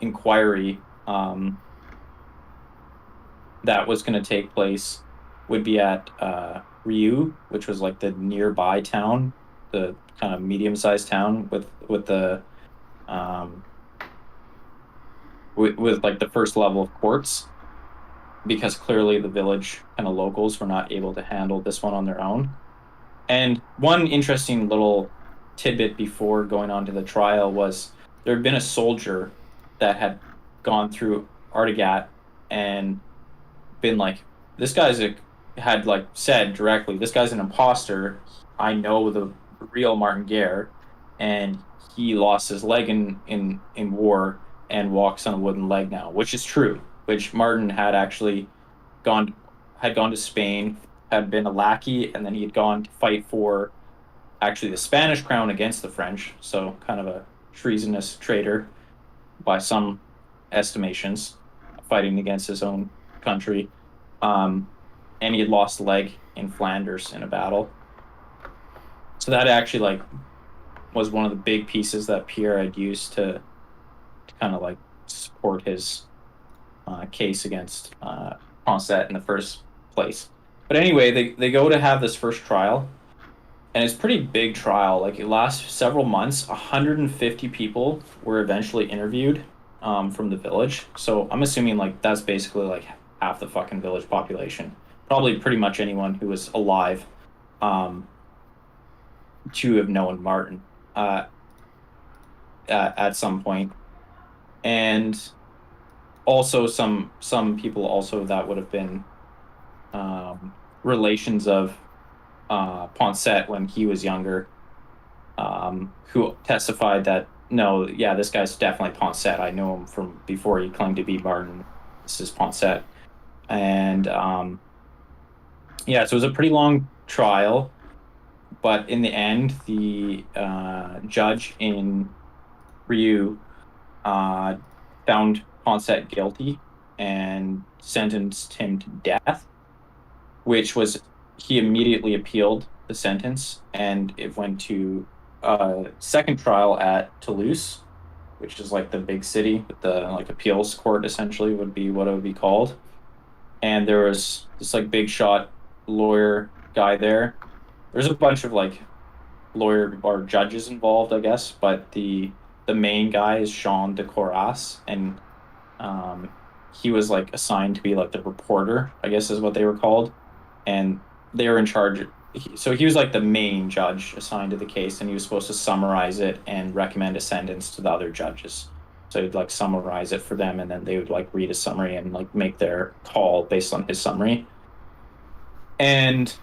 inquiry that was going to take place would be at Ryu, which was like the nearby town, the kind of medium-sized town with the with like the first level of courts, because clearly the village kind of locals were not able to handle this one on their own. And one interesting little tidbit before going on to the trial was there had been a soldier that had gone through Artigat and been like, this guy's had like said directly, this guy's an imposter. I know the real Martin Guerre, and he lost his leg in war and walks on a wooden leg now, which is true. Which Martin had actually gone to Spain, had been a lackey, and then he had gone to fight for actually the Spanish crown against the French. So kind of a treasonous traitor by some estimations, fighting against his own country. And he had lost a leg in Flanders in a battle. So that actually like was one of the big pieces that Pierre had used to kind of like support his case against Poncet in the first place. But anyway, they go to have this first trial, and it's a pretty big trial. Like it lasts several months. 150 people were eventually interviewed from the village. So I'm assuming like that's basically like half the fucking village population. Probably pretty much anyone who was alive to have known Martin at some point. And also some people also that would have been relations of Poncet when he was younger, who testified that, no, yeah, this guy's definitely Poncet. I know him from before he claimed to be Martin. This is Poncet. And yeah, so it was a pretty long trial, but in the end, the judge in Ryu found Poncet guilty and sentenced him to death, which was, he immediately appealed the sentence, and it went to a second trial at Toulouse, which is like the big city with the like appeals court, essentially would be what it would be called. And there was this like big shot lawyer guy there. There's a bunch of like lawyer or judges involved, I guess, but the main guy is Jean de Coras, and he was like assigned to be like the reporter, I guess is what they were called, and they were in charge. So he was like the main judge assigned to the case, and he was supposed to summarize it and recommend a sentence to the other judges. So he'd like summarize it for them, and then they would like read a summary and like make their call based on his summary. And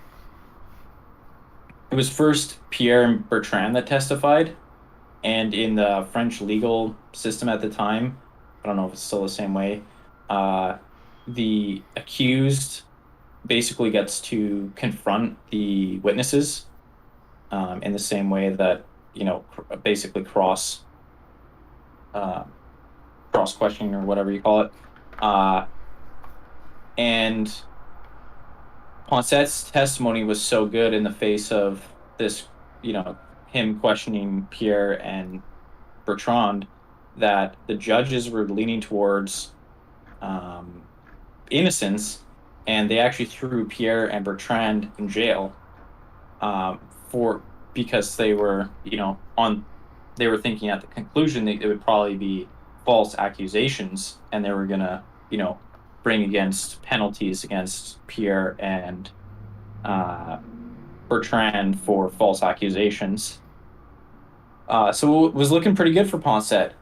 it was first Pierre and Bertrand that testified, and in the French legal system at the time, I don't know if it's still the same way, the accused basically gets to confront the witnesses in the same way that, you know, basically cross questioning or whatever you call it. And Poncet's testimony was so good in the face of this, you know, him questioning Pierre and Bertrand, that the judges were leaning towards innocence, and they actually threw Pierre and Bertrand in jail because they were, you know, they were thinking at the conclusion that it would probably be false accusations, and they were gonna, you know, bring against penalties against Pierre and Bertrand for false accusations. So it was looking pretty good for Poncet.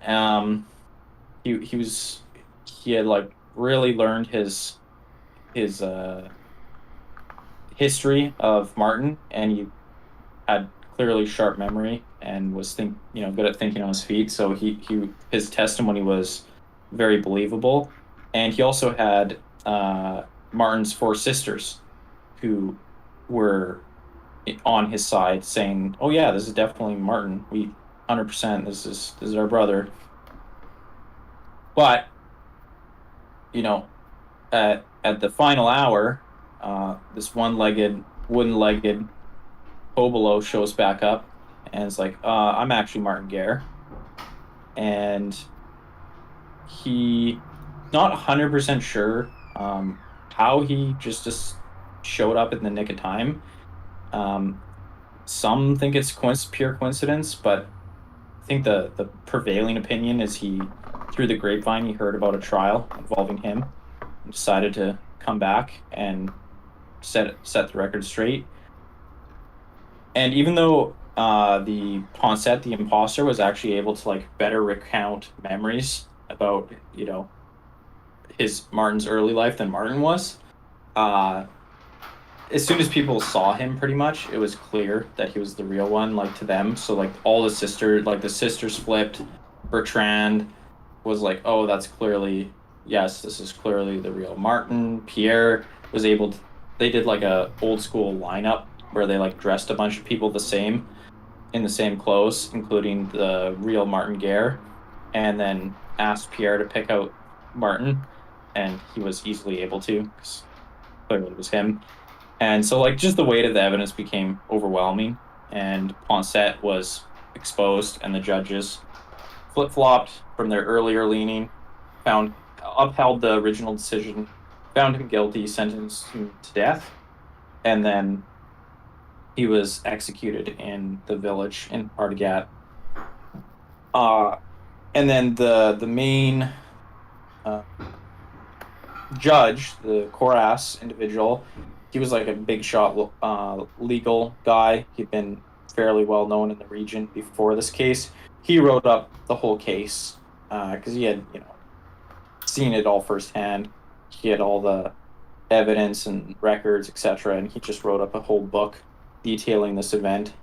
He had like really learned his history of Martin, and he had clearly sharp memory and was good at thinking on his feet. So his testimony was very believable, and he also had Martin's 4 sisters who were on his side, saying, "Oh yeah, this is definitely Martin. We 100%. This is our brother." But at the final hour, this one-legged, wooden-legged Hobolo shows back up, and it's like, "I'm actually Martin Gare," and he not 100% sure how he just showed up in the nick of time. Some think it's pure coincidence, but I think the prevailing opinion is through the grapevine, he heard about a trial involving him and decided to come back and set the record straight. And even though the Ponset, the imposter, was actually able to like better recount memories about his Martin's early life than Martin was, as soon as people saw him, pretty much, it was clear that he was the real one, like, to them. So, like, the sisters flipped. Bertrand was like, "Oh, this is clearly the real Martin." Pierre was able to, they did, like, a old school lineup where they, like, dressed a bunch of people in the same clothes, including the real Martin Gare, and then asked Pierre to pick out Martin, and he was easily able to, because clearly it was him. And so, like, just the weight of the evidence became overwhelming, and Ponset was exposed, and the judges flip-flopped from their earlier leaning, upheld the original decision, found him guilty, sentenced him to death, and then he was executed in the village in Artigat. And then the main judge, the Koras individual, he was like a big shot legal guy. He'd been fairly well known in the region before this case. He wrote up the whole case because he had seen it all firsthand. He had all the evidence and records, etc., and he just wrote up a whole book detailing this event.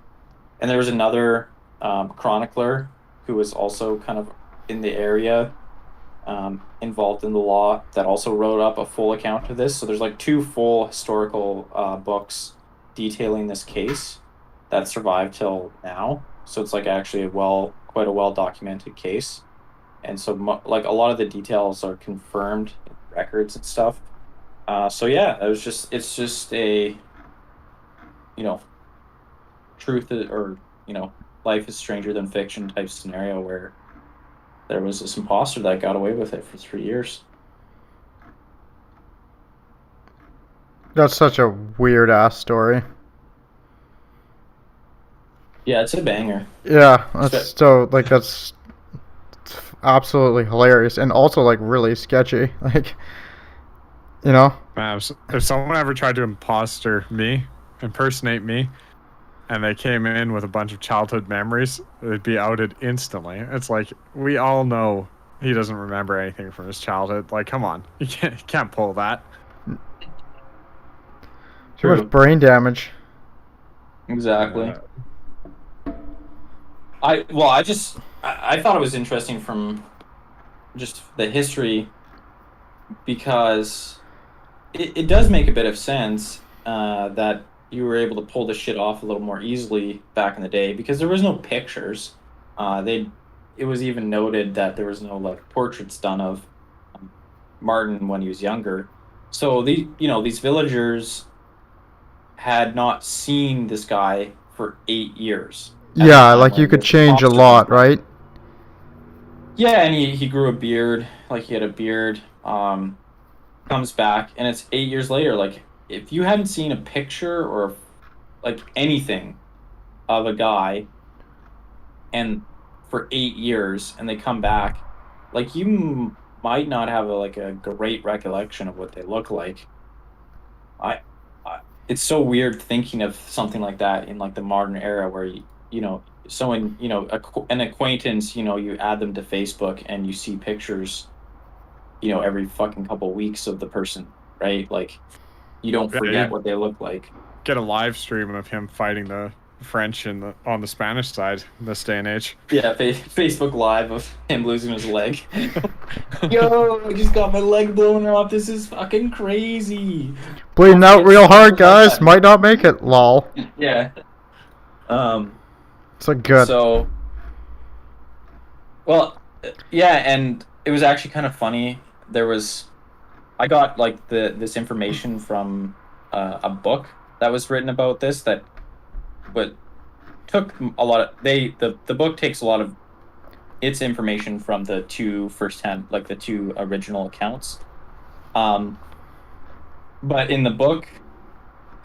And there was another chronicler who was also kind of in the area, involved in the law, that also wrote up a full account of this. So there's like 2 full historical books detailing this case that survived till now. So it's like actually quite a well documented case. And so like a lot of the details are confirmed in records and stuff. So yeah, it's just a truth, or life is stranger than fiction type scenario where there was this imposter that got away with it for 3 years. That's such a weird ass story. Yeah, it's a banger. Yeah, that's absolutely hilarious, and also like really sketchy. Like, If someone ever tried to impersonate me, and they came in with a bunch of childhood memories, they'd be outed instantly. It's like, we all know he doesn't remember anything from his childhood. Like, come on, you can't pull that. Too much brain damage. Exactly. I thought it was interesting from just the history, because it does make a bit of sense that you were able to pull this shit off a little more easily back in the day, because there was no pictures. It was even noted that there was no like portraits done of Martin when he was younger. So these villagers had not seen this guy for 8 years. Yeah, like you could change a lot, right? Yeah, and he grew a beard, like he had a beard. Comes back, and it's 8 years later. Like, if you haven't seen a picture or like anything of a guy and for 8 years, and they come back, like, you might not have a great recollection of what they look like. It's so weird thinking of something like that in like the modern era, where someone, an acquaintance, you add them to Facebook and you see pictures every fucking couple weeks of the person, right? Like, you don't forget what they look like. Get a live stream of him fighting the French on the Spanish side this day and age. Yeah, Facebook Live of him losing his leg. Yo, I just got my leg blown off. This is fucking crazy. Bleeding out real hard, Like guys. that. Might not make it. Lol. Yeah. It's a good. So, well, yeah, and it was actually kind of funny. I got like this information from a book that was written about this but took a lot of the book takes a lot of its information from the two firsthand, like the two original accounts. But in the book,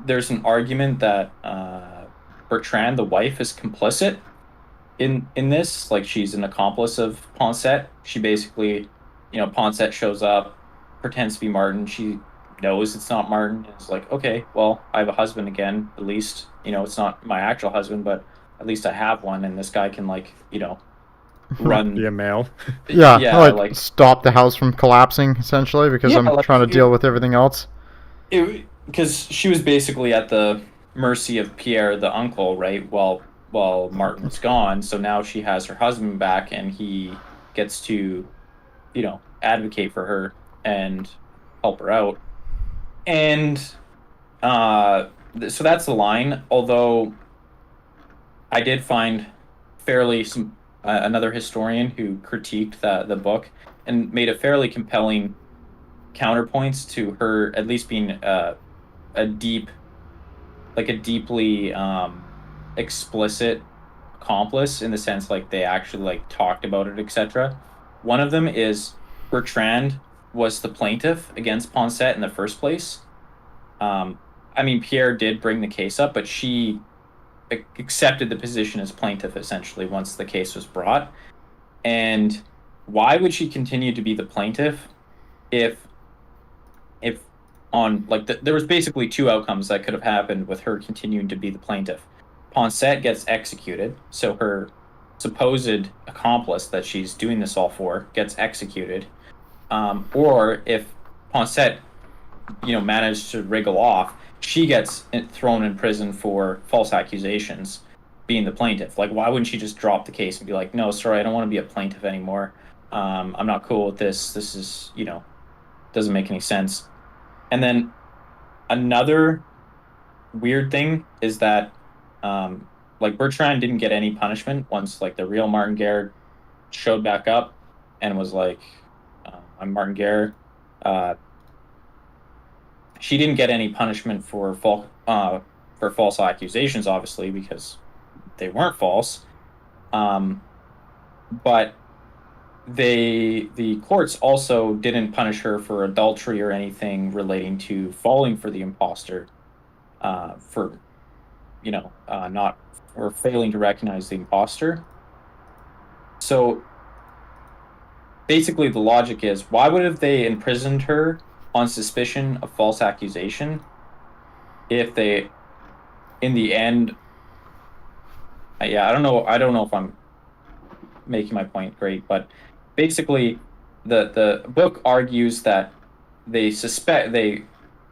there's an argument that Bertrand, the wife, is complicit in this. Like, she's an accomplice of Poncet. She basically, Poncet shows up, pretends to be Martin. She knows it's not Martin. It's like, okay, well, I have a husband again. At least, it's not my actual husband, but at least I have one, and this guy can, like, run. Be a male. Yeah, like stop the house from collapsing, essentially, because I'm like, trying to deal with everything else. Because she was basically at the mercy of Pierre, the uncle, right? While Martin was gone, so now she has her husband back, and he gets to, advocate for her and help her out. And so that's the line. Although I did find another historian who critiqued the book and made a fairly compelling counterpoints to her at least being a deeply explicit accomplice, in the sense like they actually like talked about it, etc. One of them is Bertrand was the plaintiff against Poncet in the first place. I mean, Pierre did bring the case up, but she accepted the position as plaintiff essentially once the case was brought. And why would she continue to be the plaintiff if on like there was basically two outcomes that could have happened with her continuing to be the plaintiff. Poncet gets executed, so her supposed accomplice that she's doing this all for gets executed, or if Poncet, managed to wriggle off, she gets thrown in prison for false accusations, being the plaintiff. Like, why wouldn't she just drop the case and be like, no, sorry, I don't want to be a plaintiff anymore. I'm not cool with this. This is, doesn't make any sense. And then another weird thing is that, like, Bertrand didn't get any punishment once, like, the real Martin Guerre showed back up and was like, I'm Martin Guerre. She didn't get any punishment for false accusations, obviously, because they weren't false. But the courts also didn't punish her for adultery or anything relating to falling for the imposter, for not or failing to recognize the imposter. So basically the logic is, why would have they imprisoned her on suspicion of false accusation if they, in the end, I don't know if I'm making my point great, but basically the book argues that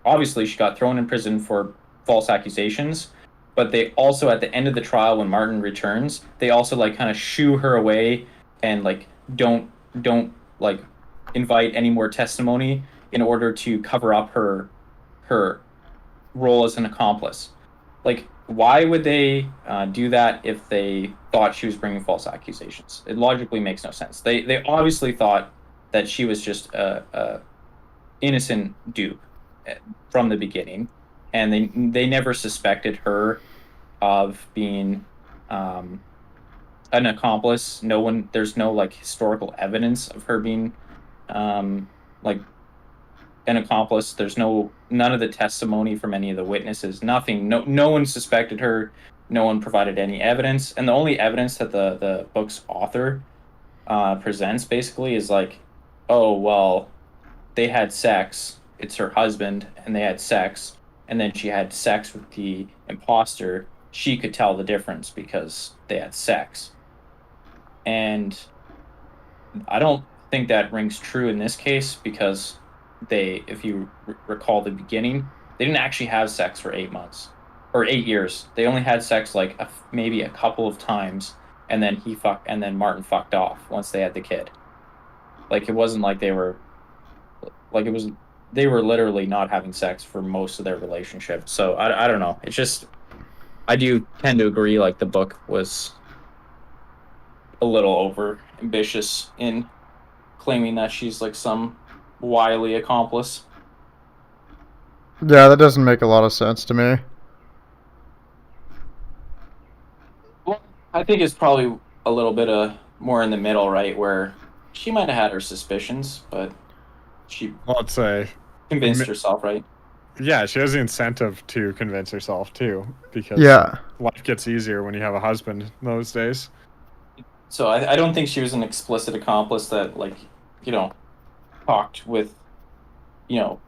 obviously she got thrown in prison for false accusations, but they also, at the end of the trial, when Martin returns, they also like kind of shoo her away and like don't like invite any more testimony in order to cover up her role as an accomplice. Like, why would they do that if they thought she was bringing false accusations? It logically makes no sense. They obviously thought that she was just a innocent dupe from the beginning, and they never suspected her of being an accomplice. There's no like historical evidence of her being like an accomplice. There's none of the testimony from any of the witnesses, nothing. No one suspected her. No one provided any evidence. And the only evidence that the book's author presents basically is like, oh, well, they had sex. It's her husband, and they had sex. And then she had sex with the imposter. She could tell the difference because they had sex. And I don't think that rings true in this case, because if you recall the beginning, they didn't actually have sex for 8 months. or 8 years. They only had sex like maybe a couple of times, and then Martin fucked off once they had the kid. Like it wasn't like it was they were literally not having sex for most of their relationship. So I don't know. It's just I do tend to agree. Like the book was a little over ambitious in claiming that she's like some wily accomplice. Yeah, that doesn't make a lot of sense to me. Well, I think it's probably a little bit more in the middle, right? Where she might have had her suspicions, but she Well, let's say, convinced herself, right? yeah, she has the incentive to convince herself too, because Yeah. life gets easier when you have a husband those days. So I don't think she was an explicit accomplice that like, you know, talked with,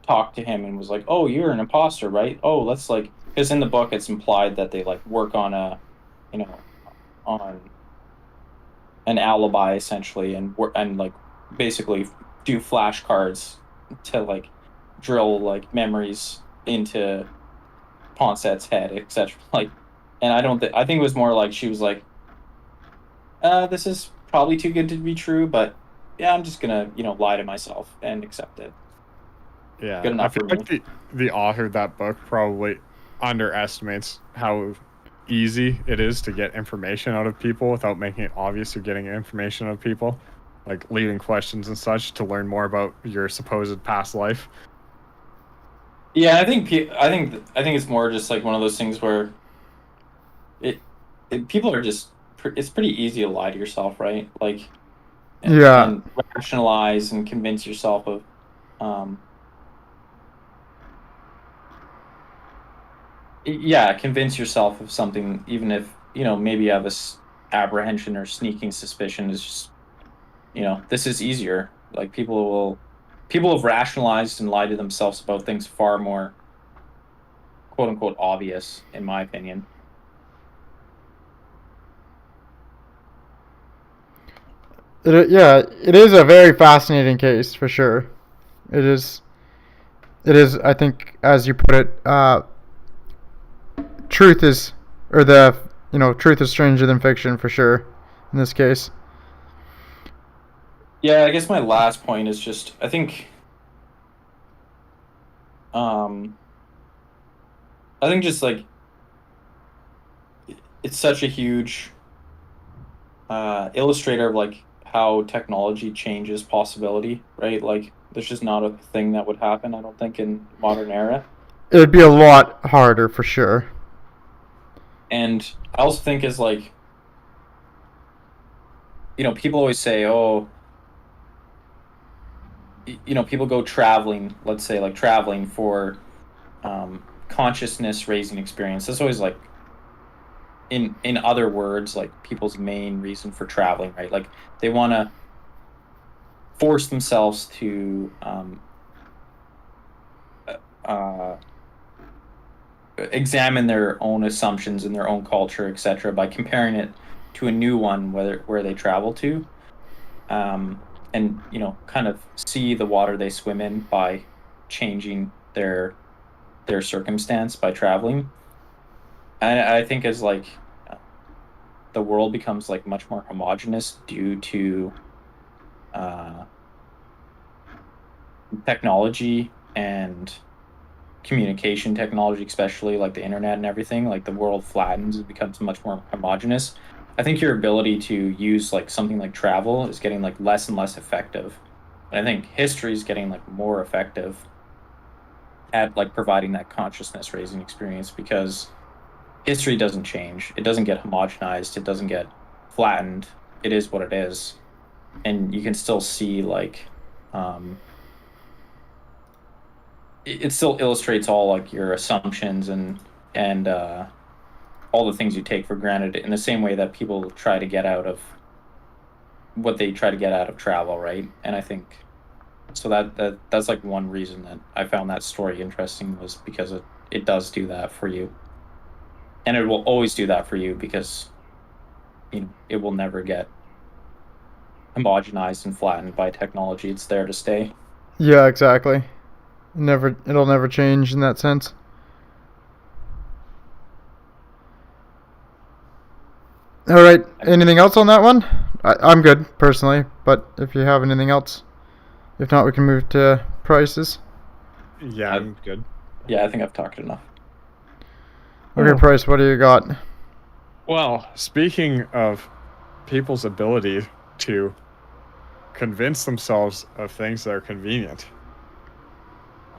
talked to him and was like, "Oh, you're an imposter, right? Oh, let's like," because in the book it's implied that they like work on you know, on an alibi essentially, and like basically do flashcards to like drill like memories into Ponset's head, etc. Like, and I think it was more like she was like, this is probably too good to be true, but yeah, I'm just gonna lie to myself and accept it. Yeah, Good I enough feel for me. like the author of that book probably underestimates how easy it is to get information out of people without making it obvious you're getting information out of people, like leading questions and such to learn more about your supposed past life. Yeah, I think it's more just like one of those things where it, people are just it's pretty easy to lie to yourself, right? Like Yeah. and rationalize and convince yourself of um yeah, convince yourself of something even if, maybe you have this apprehension or sneaking suspicion is just, this is easier. Like people have rationalized and lied to themselves about things far more quote unquote obvious in my opinion. Yeah, it is a very fascinating case for sure. It is. It is. I think, as you put it, truth is, or the truth is stranger than fiction for sure. In this case. Yeah, I guess my last point is just um I think just like it's such a huge illustrator of like how technology changes possibility, right? Like there's just not a thing that would happen, I don't think, in modern era. It'd be a lot harder for sure. And I also think is like, people always say, oh, people go traveling, let's say like traveling for consciousness raising experience. That's always like in other words, like people's main reason for traveling, right? Like they want to force themselves to uh, uh, examine their own assumptions and their own culture, etc., by comparing it to a new one, where they travel to, and kind of see the water they swim in by changing their circumstance by traveling. And I think as like the world becomes like much more homogenous due to uh, technology and communication technology, especially like the internet and everything, like the world flattens, it becomes much more homogenous. I think your ability to use like something like travel is getting like less and less effective. And I think history is getting like more effective at like providing that consciousness raising experience because history doesn't change. It doesn't get homogenized. It doesn't get flattened. It is what it is. And you can still see like um it still illustrates all like your assumptions and all the things you take for granted in the same way that people try to get out of what they try to get out of travel, right? And I think so that's like one reason that I found that story interesting was because it does do that for you. And it will always do that for you because it will never get homogenized and flattened by technology. It's there to stay. Yeah, exactly. It'll never change in that sense. All right. Anything else on that one? I'm good personally, but if you have anything else, if not, we can move to prices. Yeah, I'm good. Yeah, I think I've talked enough. Okay, Price, what do you got? Well, speaking of people's ability to convince themselves of things that are convenient,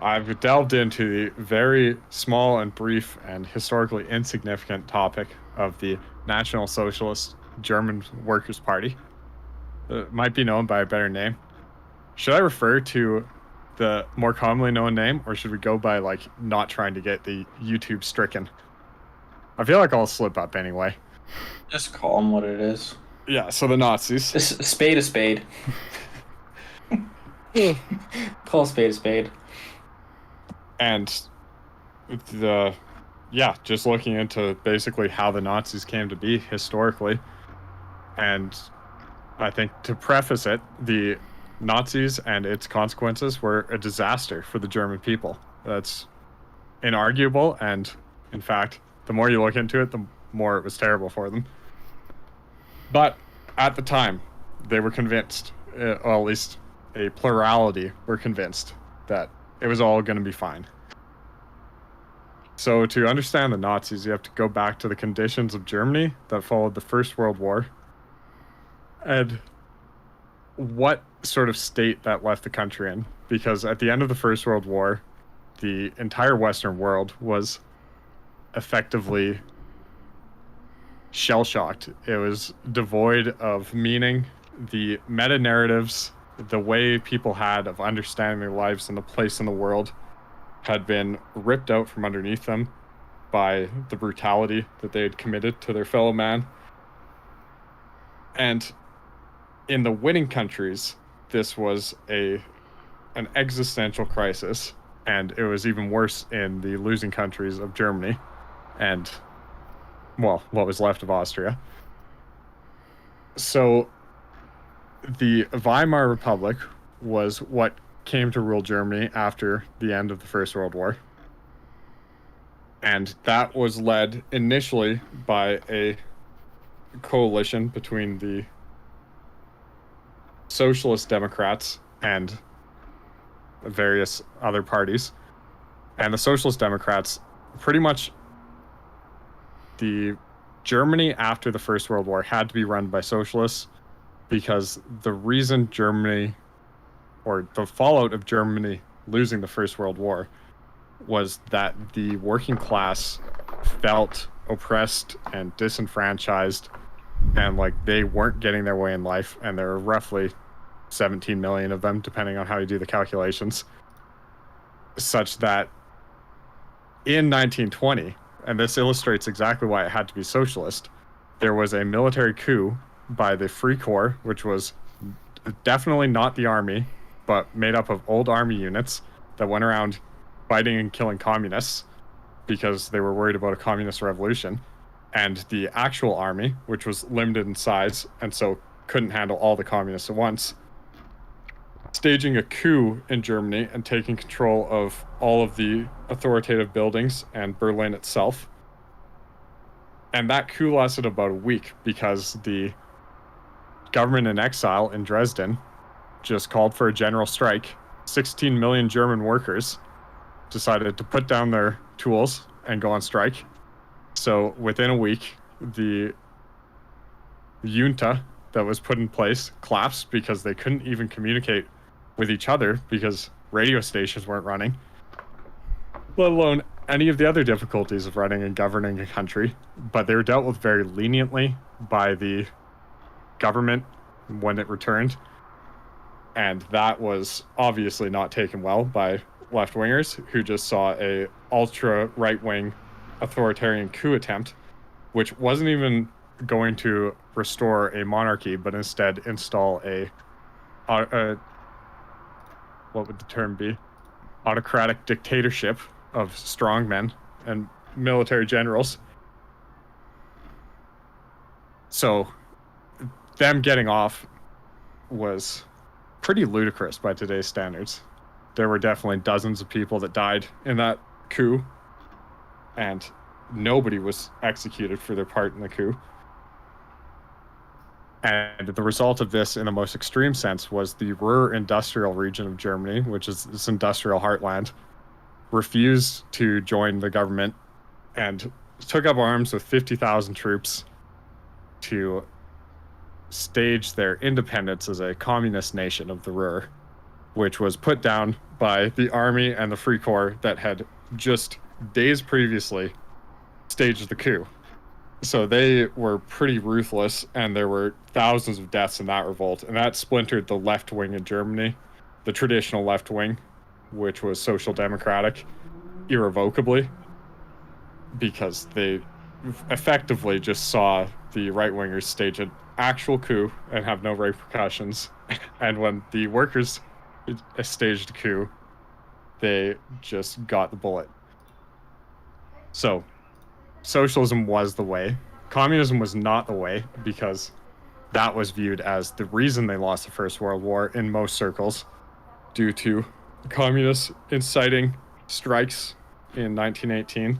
I've delved into the very small and brief and historically insignificant topic of the National Socialist German Workers' Party. It might be known by a better name. Should I refer to the more commonly known name, or should we go by, like, not trying to get the YouTube stricken? I feel like I'll slip up anyway. Just call them what it is. Yeah, so the Nazis. A spade a spade. Call a spade a spade. And just looking into basically how the Nazis came to be historically. And I think to preface it, the Nazis and its consequences were a disaster for the German people. That's inarguable, and in fact, the more you look into it, the more it was terrible for them. But at the time, they were convinced, or at least a plurality were convinced, that it was all going to be fine. So to understand the Nazis, you have to go back to the conditions of Germany that followed the First World War and what sort of state that left the country in. Because at the end of the First World War, the entire Western world was effectively shell-shocked. It was devoid of meaning. The meta-narratives, the way people had of understanding their lives and the place in the world had been ripped out from underneath them by the brutality that they had committed to their fellow man. And in the winning countries, this was an existential crisis, and it was even worse in the losing countries of Germany and, well, what was left of Austria. So the Weimar Republic was what came to rule Germany after the end of the First World War. And that was led initially by a coalition between the Socialist Democrats and various other parties. And the Socialist Democrats, pretty much the Germany after the First World War had to be run by socialists, because the reason Germany, or the fallout of Germany losing the First World War, was that the working class felt oppressed and disenfranchised, and like they weren't getting their way in life, and there were roughly 17 million of them, depending on how you do the calculations, such that in 1920, and this illustrates exactly why it had to be socialist, there was a military coup by the Free Corps, which was definitely not the army, but made up of old army units that went around fighting and killing communists because they were worried about a communist revolution, and the actual army, which was limited in size and so couldn't handle all the communists at once, staging a coup in Germany and taking control of all of the authoritative buildings and Berlin itself. And that coup lasted about a week because the government in exile in Dresden just called for a general strike. 16 million German workers decided to put down their tools and go on strike. So within a week, the junta that was put in place collapsed because they couldn't even communicate with each other because radio stations weren't running, let alone any of the other difficulties of running and governing a country. But they were dealt with very leniently by the government when it returned, and that was obviously not taken well by left-wingers who just saw a ultra right-wing authoritarian coup attempt, which wasn't even going to restore a monarchy, but instead install a what would the term be? Autocratic dictatorship of strongmen and military generals. So them getting off was pretty ludicrous by today's standards. There were definitely dozens of people that died in that coup, and nobody was executed for their part in the coup. And the result of this, in the most extreme sense, was the Ruhr industrial region of Germany, which is this industrial heartland, refused to join the government and took up arms with 50,000 troops to stage their independence as a communist nation of the Ruhr, which was put down by the army and the Free Corps that had just days previously staged the coup. So they were pretty ruthless, and there were thousands of deaths in that revolt, and that splintered the left wing in Germany, the traditional left wing, which was social democratic, irrevocably, because they effectively just saw the right-wingers stage an actual coup and have no repercussions. And when the workers staged a coup, they just got the bullet. So socialism was the way. Communism was not the way, because that was viewed as the reason they lost the First World War in most circles, due to communists inciting strikes in 1918,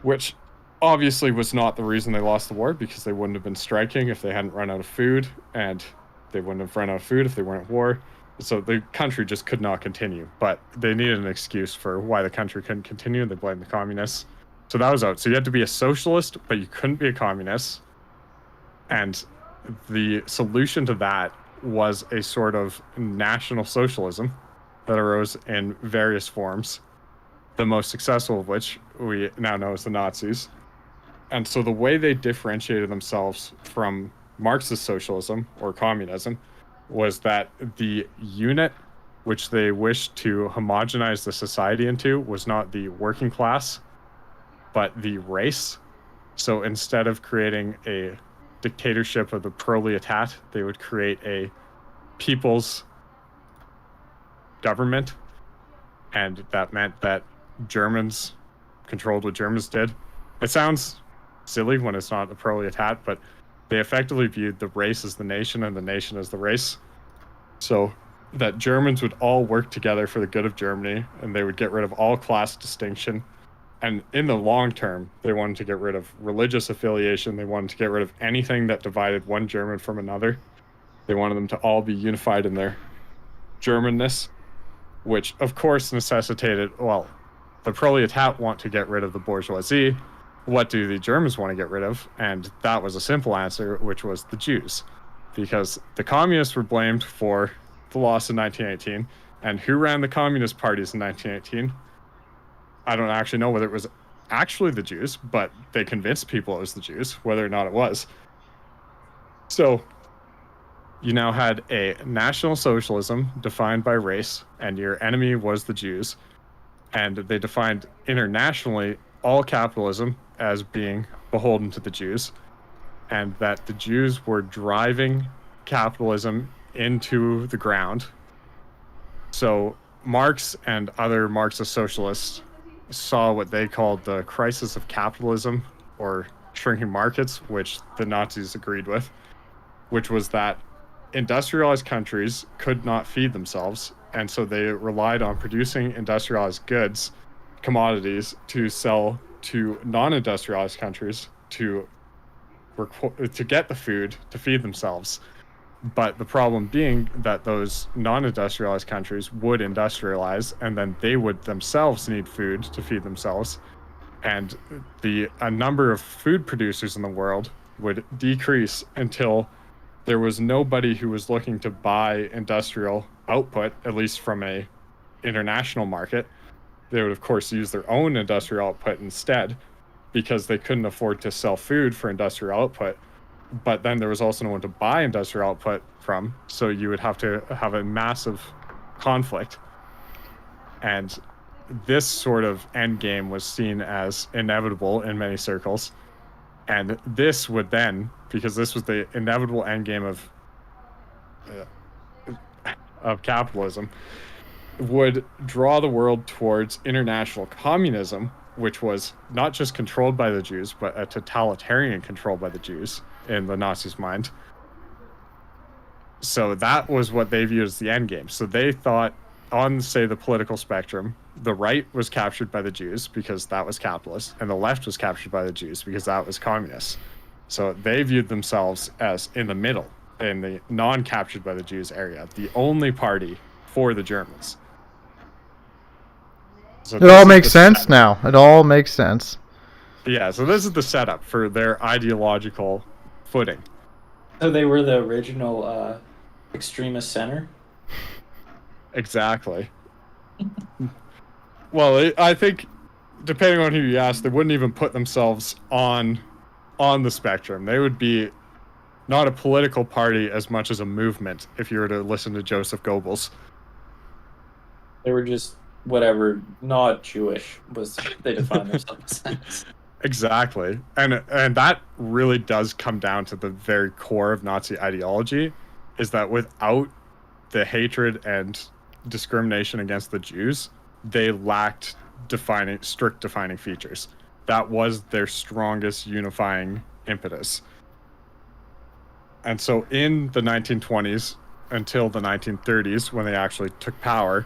which obviously was not the reason they lost the war, because they wouldn't have been striking if they hadn't run out of food, and they wouldn't have run out of food if they weren't at war. So the country just could not continue, but they needed an excuse for why the country couldn't continue, and they blamed the communists. So that was out. So you had to be a socialist, but you couldn't be a communist. And the solution to that was a sort of national socialism that arose in various forms, the most successful of which we now know as the Nazis. And so the way they differentiated themselves from Marxist socialism or communism was that the unit which they wished to homogenize the society into was not the working class, but the race. So instead of creating a dictatorship of the proletariat, they would create a people's government, and that meant that Germans controlled what Germans did. It sounds silly when it's not the proletariat, but they effectively viewed the race as the nation and the nation as the race. So that Germans would all work together for the good of Germany, and they would get rid of all class distinction. And in the long term, they wanted to get rid of religious affiliation. They wanted to get rid of anything that divided one German from another. They wanted them to all be unified in their Germanness, which of course necessitated, well, the proletariat want to get rid of the bourgeoisie. What do the Germans want to get rid of? And that was a simple answer, which was the Jews. Because the communists were blamed for the loss in 1918. And who ran the communist parties in 1918? I don't actually know whether it was actually the Jews, but they convinced people it was the Jews, whether or not it was. So you now had a national socialism defined by race, and your enemy was the Jews. And they defined internationally all capitalism as being beholden to the Jews, and that the Jews were driving capitalism into the ground. So Marx and other Marxist socialists saw what they called the crisis of capitalism, or shrinking markets, which the Nazis agreed with, which was that industrialized countries could not feed themselves, and so they relied on producing industrialized goods, commodities, to sell to non-industrialized countries to get the food to feed themselves. But the problem being that those non-industrialized countries would industrialize, and then they would themselves need food to feed themselves. And a number of food producers in the world would decrease until there was nobody who was looking to buy industrial output, at least from a international market. They would, of course, use their own industrial output instead, because they couldn't afford to sell food for industrial output. But then there was also no one to buy industrial output from, so you would have to have a massive conflict. And this sort of end game was seen as inevitable in many circles. And this would then, because this was the inevitable end game of capitalism, would draw the world towards international communism, which was not just controlled by the Jews, but a totalitarian control by the Jews in the Nazis' mind. So that was what they viewed as the end game. So they thought, on, say, the political spectrum, the right was captured by the Jews because that was capitalist, and the left was captured by the Jews because that was communist. So they viewed themselves as in the middle, in the non-captured by the Jews area, the only party for the Germans. So It all this is makes the sense setup. now. It all makes sense. Yeah, so this is the setup for their ideological footing. So they were the original extremist center. Exactly. Well, I think, depending on who you ask, they wouldn't even put themselves on the spectrum. They would be not a political party as much as a movement, if you were to listen to Joseph Goebbels. They were just whatever, not Jewish was they defined themselves as. Exactly. And that really does come down to the very core of Nazi ideology, is that without the hatred and discrimination against the Jews, they lacked strict defining features. That was their strongest unifying impetus. And so in the 1920s until the 1930s, when they actually took power,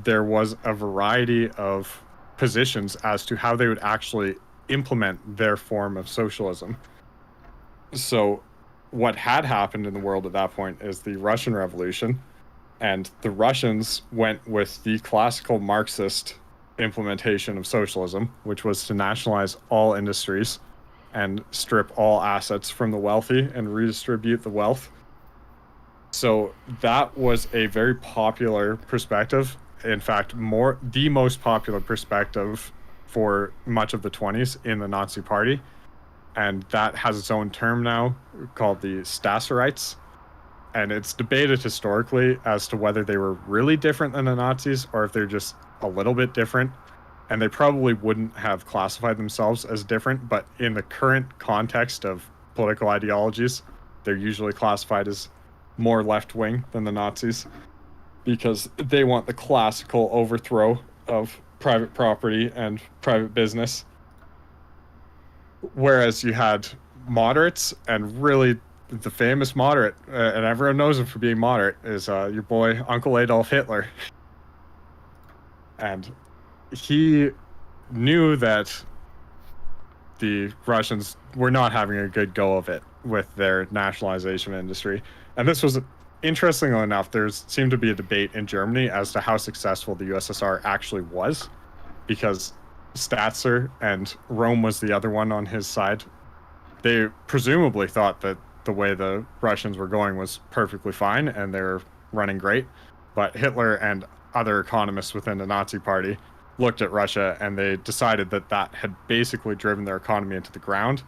there was a variety of positions as to how they would actually implement their form of socialism. So what had happened in the world at that point is the Russian Revolution, and the Russians went with the classical Marxist implementation of socialism, which was to nationalize all industries and strip all assets from the wealthy and redistribute the wealth. So that was a very popular perspective. In fact, the most popular perspective for much of the 20s in the Nazi Party. And that has its own term now called the Stasserites. And it's debated historically as to whether they were really different than the Nazis or if they're just a little bit different. And they probably wouldn't have classified themselves as different, but in the current context of political ideologies, they're usually classified as more left-wing than the Nazis because they want the classical overthrow of private property and private business. Whereas you had moderates, and really the famous moderate, and everyone knows him for being moderate, is your boy Uncle Adolf Hitler. And he knew that the Russians were not having a good go of it with their nationalization industry. And this was, interestingly enough, there seemed to be a debate in Germany as to how successful the USSR actually was, because Statzer and Rome was the other one on his side. They presumably thought that the way the Russians were going was perfectly fine and they were running great. But Hitler and other economists within the Nazi Party looked at Russia and they decided that that had basically driven their economy into the ground,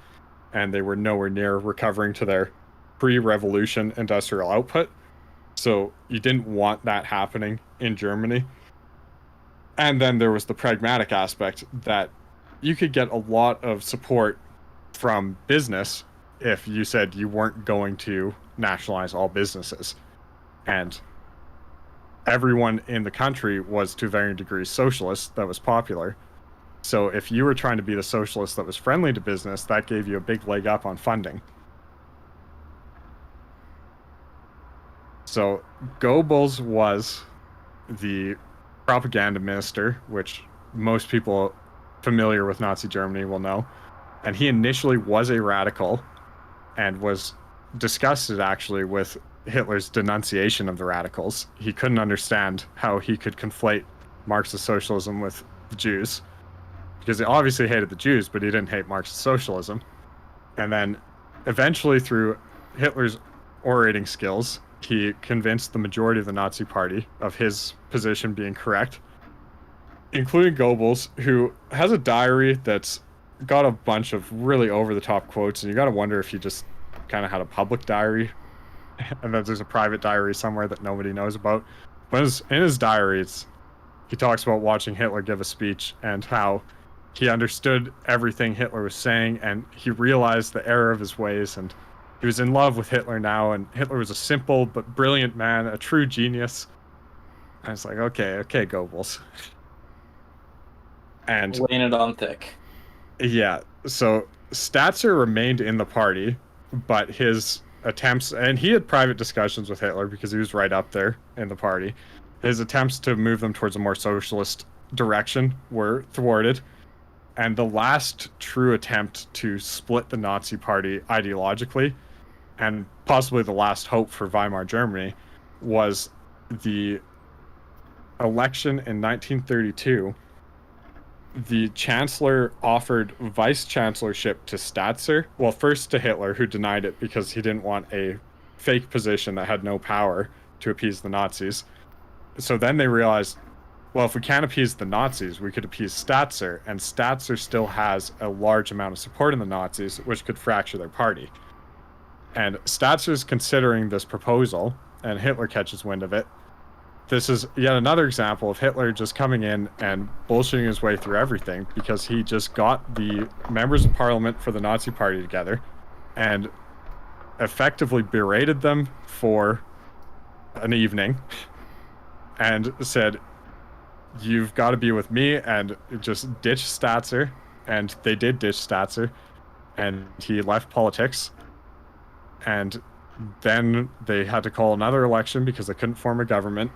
and they were nowhere near recovering to their pre-revolution industrial output. So you didn't want that happening in Germany. And then there was the pragmatic aspect that you could get a lot of support from business if you said you weren't going to nationalize all businesses. And everyone in the country was to varying degrees socialist that was popular. So if you were trying to be the socialist that was friendly to business, that gave you a big leg up on funding. So Goebbels was the propaganda minister, which most people familiar with Nazi Germany will know. And he initially was a radical and was disgusted actually with Hitler's denunciation of the radicals. He couldn't understand how he could conflate Marxist socialism with the Jews, because he obviously hated the Jews, but he didn't hate Marxist socialism. And then eventually, through Hitler's orating skills, he convinced the majority of the Nazi Party of his position being correct, including Goebbels, who has a diary that's got a bunch of really over-the-top quotes, and you got to wonder if he just kind of had a public diary and then there's a private diary somewhere that nobody knows about. But in his diaries, he talks about watching Hitler give a speech and how he understood everything Hitler was saying, and he realized the error of his ways, and he was in love with Hitler now, and Hitler was a simple but brilliant man, a true genius. And it's like, okay, Goebbels. And laying it on thick. yeah, so Statzer remained in the party, but his attempts, and he had private discussions with Hitler because he was right up there in the party. His attempts to move them towards a more socialist direction were thwarted. And the last true attempt to split the Nazi Party ideologically, and possibly the last hope for Weimar Germany, was the election in 1932. The chancellor offered vice chancellorship to Statzer. Well, first to Hitler, who denied it because he didn't want a fake position that had no power to appease the Nazis. So then they realized, well, if we can't appease the Nazis, we could appease Statzer, and Statzer still has a large amount of support in the Nazis, which could fracture their party. And Statzer's considering this proposal, and Hitler catches wind of it. This is yet another example of Hitler just coming in and bullshitting his way through everything, because he just got the members of parliament for the Nazi Party together and effectively berated them for an evening and said, you've got to be with me, and just ditch Statzer. And they did ditch Statzer, and he left politics. And then they had to call another election because they couldn't form a government.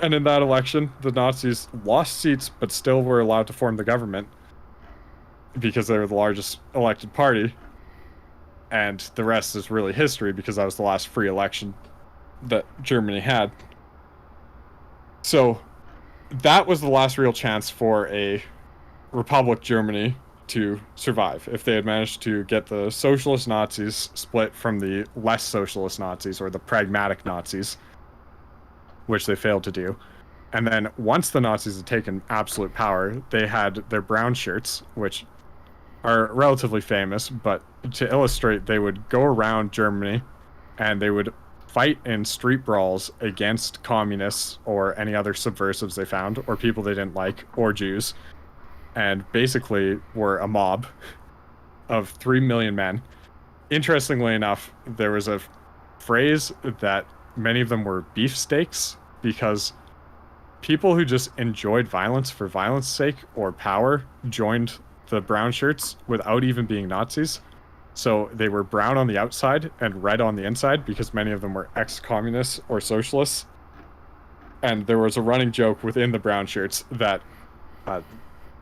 And in that election, the Nazis lost seats, but still were allowed to form the government because they were the largest elected party. And the rest is really history, because that was the last free election that Germany had. So that was the last real chance for a Republic Germany to survive, if they had managed to get the socialist Nazis split from the less socialist Nazis, or the pragmatic Nazis, which they failed to do. And then once the Nazis had taken absolute power, they had their brown shirts, which are relatively famous, but to illustrate, they would go around Germany and they would fight in street brawls against communists or any other subversives they found, or people they didn't like, or Jews, and basically were a mob of 3 million men. Interestingly enough, there was a phrase that many of them were beefsteaks, because people who just enjoyed violence for violence sake or power joined the brown shirts without even being Nazis. So they were brown on the outside and red on the inside, because many of them were ex-communists or socialists. And there was a running joke within the brown shirts that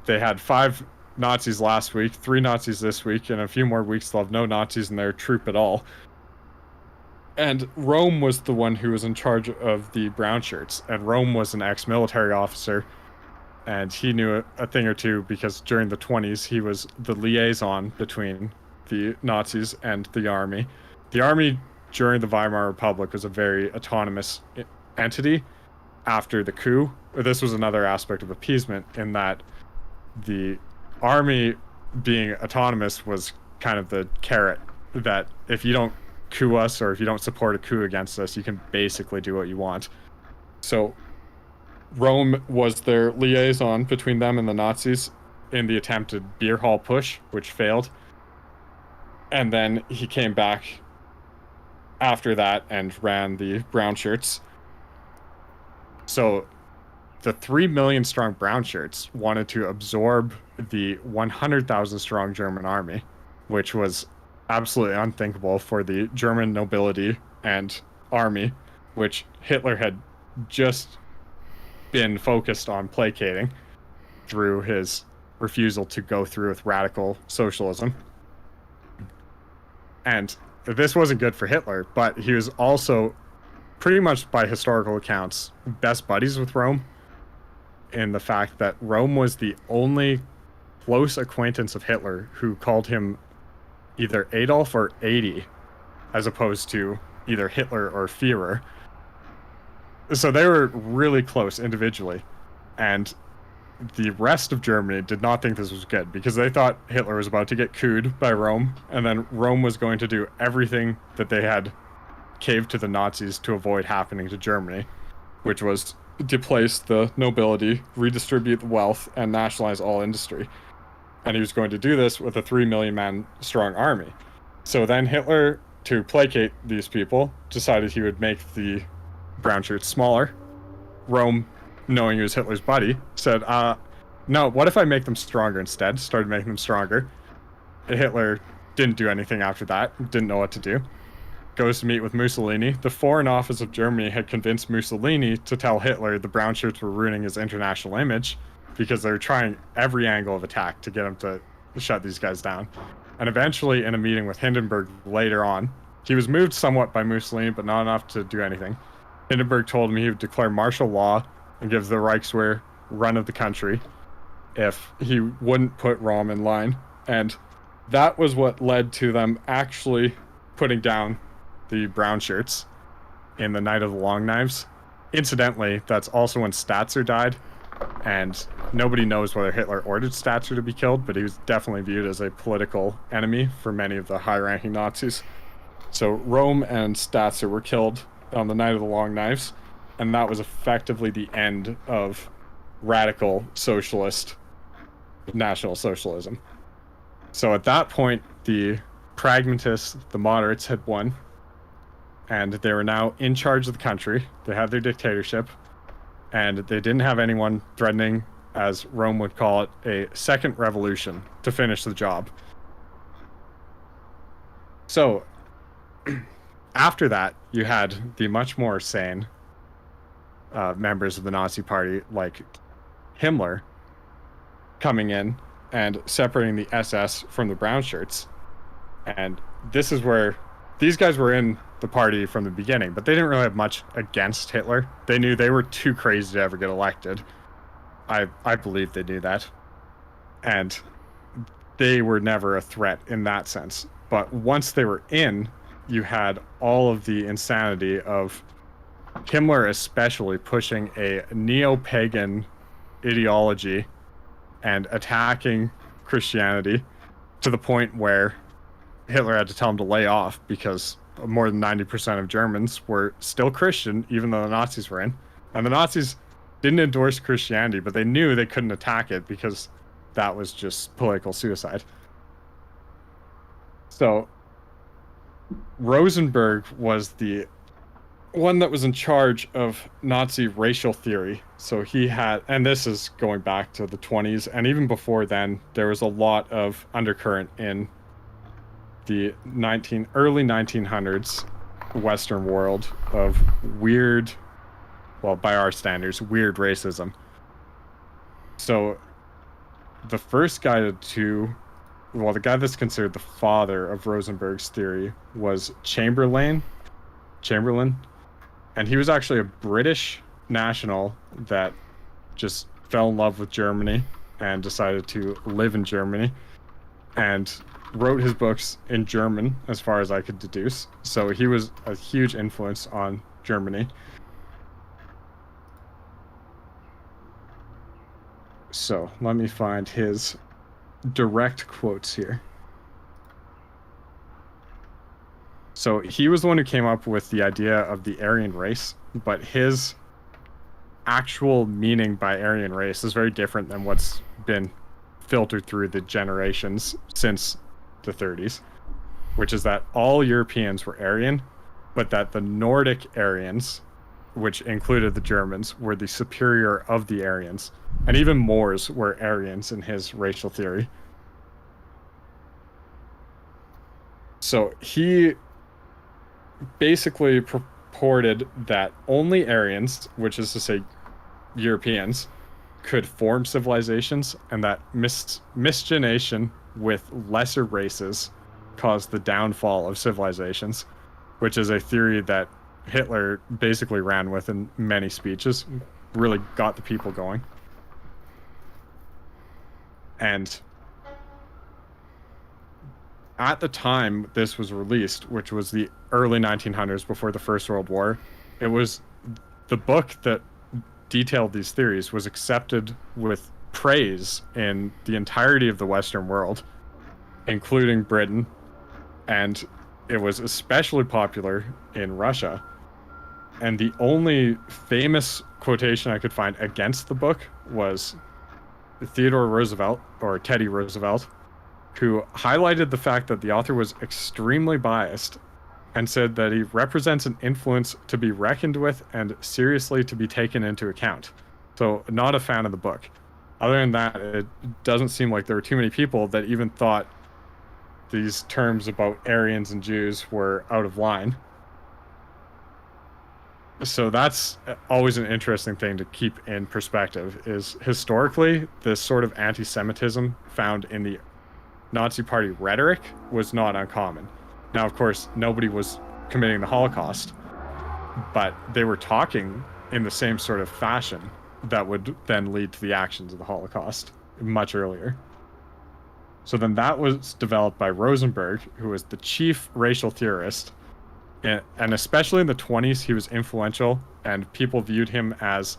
they had 5 Nazis last week, 3 Nazis this week, and a few more weeks they'll have no Nazis in their troop at all. And Rome was the one who was in charge of the brown shirts, and Rome was an ex-military officer, and he knew a thing or two, because during the 20s he was the liaison between the Nazis and the army. The army during the Weimar Republic was a very autonomous entity after the coup. This was another aspect of appeasement, in that the army being autonomous was kind of the carrot, that if you don't coup us, or if you don't support a coup against us, you can basically do what you want. So Rome was their liaison between them and the Nazis in the attempted beer hall push, which failed. And then he came back after that and ran the brown shirts. So the 3 million strong brown shirts wanted to absorb the 100,000 strong German army, which was absolutely unthinkable for the German nobility and army, which Hitler had just been focused on placating through his refusal to go through with radical socialism. And this wasn't good for Hitler, but he was also, pretty much by historical accounts, best buddies with Rome, in the fact that Rome was the only close acquaintance of Hitler who called him either Adolf or 80, as opposed to either Hitler or Führer. So they were really close individually, and the rest of Germany did not think this was good, because they thought Hitler was about to get couped by Rome, and then Rome was going to do everything that they had caved to the Nazis to avoid happening to Germany, which was deplace the nobility, redistribute the wealth, and nationalize all industry. And he was going to do this with a 3 million man strong army. So then Hitler, to placate these people, decided he would make the brown shirts smaller. Rome, knowing he was Hitler's buddy, said, no, what if I make them stronger instead? Started making them stronger. Hitler didn't do anything after that, didn't know what to do. Goes to meet with Mussolini. The Foreign Office of Germany had convinced Mussolini to tell Hitler the brown shirts were ruining his international image, because they're trying every angle of attack to get him to shut these guys down. And eventually, in a meeting with Hindenburg later on, he was moved somewhat by Mussolini, but not enough to do anything. Hindenburg told him he would declare martial law and give the Reichswehr run of the country if he wouldn't put Rome in line. And that was what led to them actually putting down the brown shirts in the Night of the Long Knives. Incidentally, that's also when Statzer died, and nobody knows whether Hitler ordered Statzer to be killed, but he was definitely viewed as a political enemy for many of the high-ranking Nazis. So Rome and Statzer were killed on the Night of the Long Knives, and that was effectively the end of radical socialist National Socialism. So at that point, the pragmatists, the moderates, had won, and they were now in charge of the country. They had their dictatorship, and they didn't have anyone threatening, as Rome would call it, a second revolution to finish the job. So after that, you had the much more sane members of the Nazi Party, like Himmler, coming in and separating the SS from the brown shirts. And this is where these guys were in the party from the beginning, but they didn't really have much against Hitler. They knew they were too crazy to ever get elected. I believe they knew that. And they were never a threat in that sense. But once they were in, you had all of the insanity of Himmler especially pushing a neo-pagan ideology and attacking Christianity to the point where Hitler had to tell him to lay off because more than 90% of Germans were still Christian, even though the Nazis were in. And the Nazis didn't endorse Christianity, but they knew they couldn't attack it because that was just political suicide. So Rosenberg was the one that was in charge of Nazi racial theory. So he had, and this is going back to the 20s, and even before then, there was a lot of undercurrent in the early 1900s Western world of weird, well, by our standards, weird racism. So the first guy the guy that's considered the father of Rosenberg's theory was Chamberlain, and he was actually a British national that just fell in love with Germany and decided to live in Germany and wrote his books in German, as far as I could deduce. So he was a huge influence on Germany. So let me find his direct quotes here. So he was the one who came up with the idea of the Aryan race, but his actual meaning by Aryan race is very different than what's been filtered through the generations since the 30s, which is that all Europeans were Aryan, but that the Nordic Aryans, which included the Germans, were the superior of the Aryans. And even Moors were Aryans in his racial theory. So he basically purported that only Aryans, which is to say Europeans, could form civilizations, and that miscegenation with lesser races caused the downfall of civilizations, which is a theory that Hitler basically ran with in many speeches, really got the people going. And at the time this was released, which was the early 1900s, before the First World War, it was the book that detailed these theories was accepted with praise in the entirety of the Western world, including Britain, and it was especially popular in Russia. And the only famous quotation I could find against the book was Theodore Roosevelt, or Teddy Roosevelt, who highlighted the fact that the author was extremely biased and said that he represents an influence to be reckoned with and seriously to be taken into account. So not a fan of the book. Other than that, it doesn't seem like there were too many people that even thought these terms about Aryans and Jews were out of line. So that's always an interesting thing to keep in perspective, is historically this sort of anti-Semitism found in the Nazi Party rhetoric was not uncommon. Now, of course, nobody was committing the Holocaust, but they were talking in the same sort of fashion that would then lead to the actions of the Holocaust much earlier. So then that was developed by Rosenberg, who was the chief racial theorist. And especially in the 20s, he was influential, and people viewed him as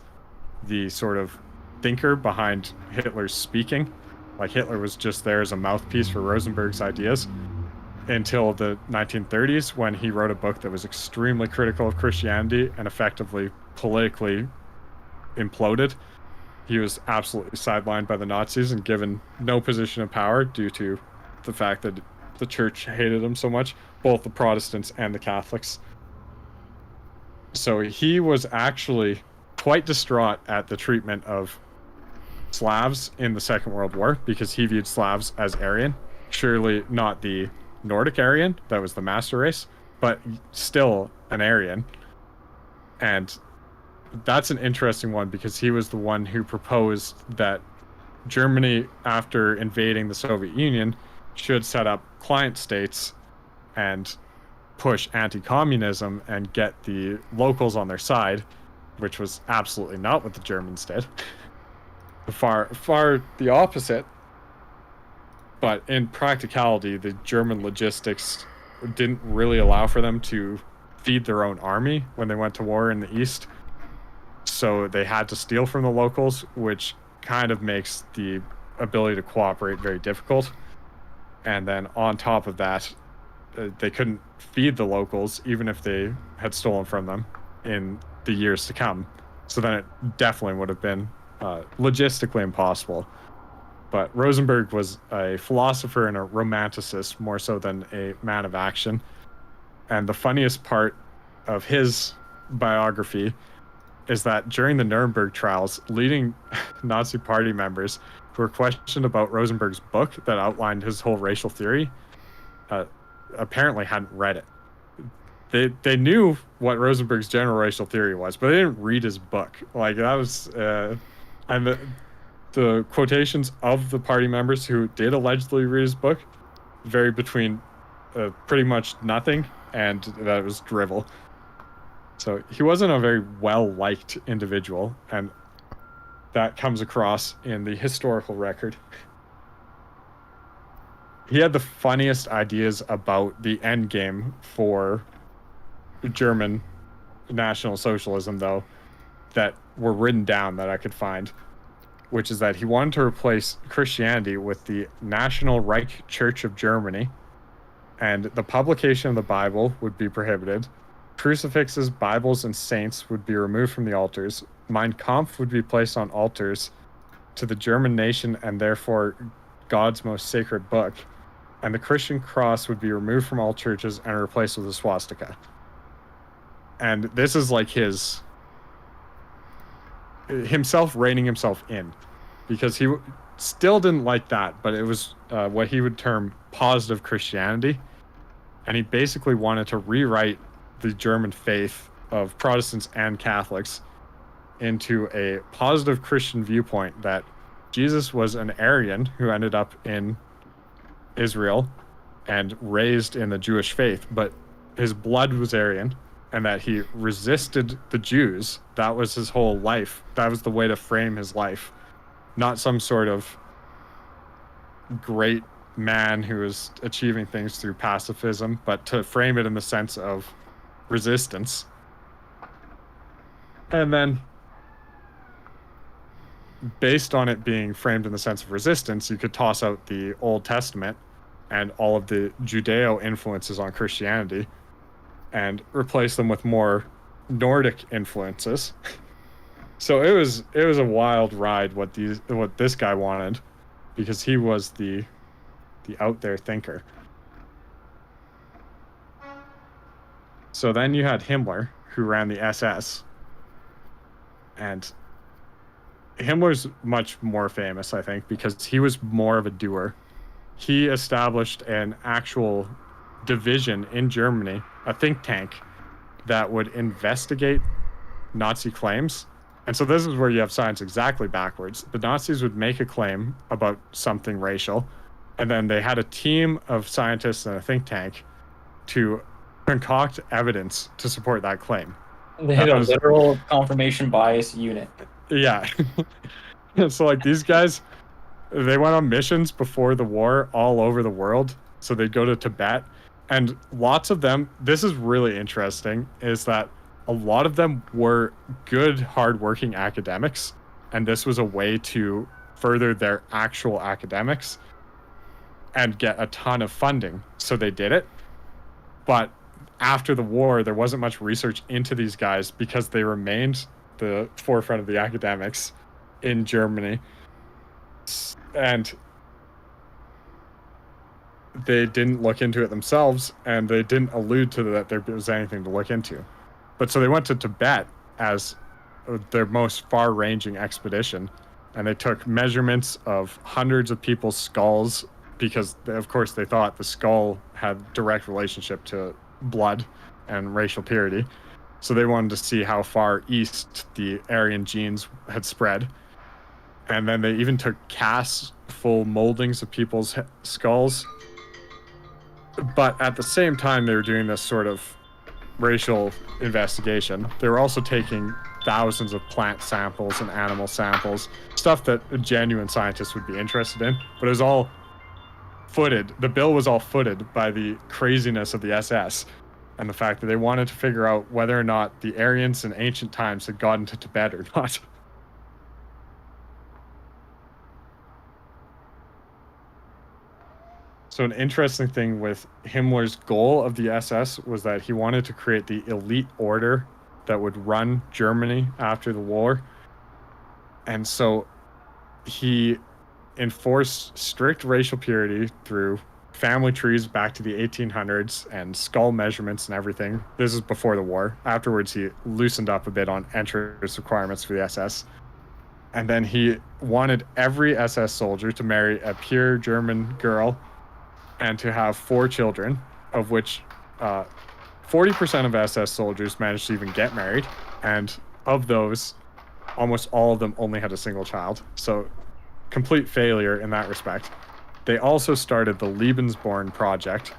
the sort of thinker behind Hitler's speaking. Like, Hitler was just there as a mouthpiece for Rosenberg's ideas until the 1930s, when he wrote a book that was extremely critical of Christianity and effectively politically imploded. He was absolutely sidelined by the Nazis and given no position of power due to the fact that the church hated him so much, both the Protestants and the Catholics. So he was actually quite distraught at the treatment of Slavs in the Second World War, because he viewed Slavs as Aryan. Surely not the Nordic Aryan, that was the master race, but still an Aryan. And that's an interesting one, because he was the one who proposed that Germany, after invading the Soviet Union, should set up client states and push anti-communism and get the locals on their side, which was absolutely not what the Germans did. Far the opposite. But in practicality, the German logistics didn't really allow for them to feed their own army when they went to war in the East. So they had to steal from the locals, which kind of makes the ability to cooperate very difficult. And then on top of that, they couldn't feed the locals even if they had stolen from them in the years to come. So then it definitely would have been logistically impossible. But Rosenberg was a philosopher and a romanticist more so than a man of action. And the funniest part of his biography is that during the Nuremberg trials, leading Nazi Party members who were questioned about Rosenberg's book that outlined his whole racial theory apparently hadn't read it. They knew what Rosenberg's general racial theory was, but they didn't read his book. Like, that was... and the quotations of the party members who did allegedly read his book varied between pretty much nothing and that it was drivel. So he wasn't a very well-liked individual, and that comes across in the historical record. He had the funniest ideas about the end game for German National Socialism, though, that were written down that I could find, which is that he wanted to replace Christianity with the National Reich Church of Germany, and the publication of the Bible would be prohibited. Crucifixes, Bibles, and saints would be removed from the altars. Mein Kampf would be placed on altars to the German nation and therefore God's most sacred book. And the Christian cross would be removed from all churches and replaced with a swastika. And this is like himself reining himself in, because he still didn't like that, but it was what he would term positive Christianity. And he basically wanted to rewrite the German faith of Protestants and Catholics into a positive Christian viewpoint, that Jesus was an Aryan who ended up in Israel and raised in the Jewish faith, but his blood was Aryan, and that he resisted the Jews. That was his whole life. That was the way to frame his life. Not some sort of great man who was achieving things through pacifism, but to frame it in the sense of resistance. And then, based on it being framed in the sense of resistance, you could toss out the Old Testament and all of the Judeo influences on Christianity and replace them with more Nordic influences. So it was a wild ride what this guy wanted, because he was the out there thinker. So then you had Himmler, who ran the SS, and Himmler's much more famous, I think, because he was more of a doer. He established an actual division in Germany, a think tank, that would investigate Nazi claims. And so this is where you have science exactly backwards. The Nazis would make a claim about something racial, and then they had a team of scientists and a think tank to concoct evidence to support that claim. They had a literal confirmation bias unit. Yeah. So like these guys, they went on missions before the war all over the world. So they'd go to Tibet, and lots of them, this is really interesting, is that a lot of them were good, hardworking academics, and this was a way to further their actual academics and get a ton of funding. So they did it. But after the war, there wasn't much research into these guys because they remained the forefront of the academics in Germany. And they didn't look into it themselves, and they didn't allude to that there was anything to look into. But so they went to Tibet as their most far-ranging expedition, and they took measurements of hundreds of people's skulls because, of course, they thought the skull had direct relationship to blood and racial purity. So they wanted to see how far east the Aryan genes had spread. And then they even took casts, full moldings of people's skulls. But at the same time, they were doing this sort of racial investigation. They were also taking thousands of plant samples and animal samples, stuff that a genuine scientist would be interested in, but it was all footed. The bill was all footed by the craziness of the SS and the fact that they wanted to figure out whether or not the Aryans in ancient times had gotten to Tibet or not. So an interesting thing with Himmler's goal of the SS was that he wanted to create the elite order that would run Germany after the war. And so he enforced strict racial purity through family trees back to the 1800s and skull measurements and everything. This is before the war. Afterwards, he loosened up a bit on entrance requirements for the SS. And then he wanted every SS soldier to marry a pure German girl and to have 4 children, of which 40% of SS soldiers managed to even get married. And of those, almost all of them only had a single child. So complete failure in that respect. They also started the Lebensborn project.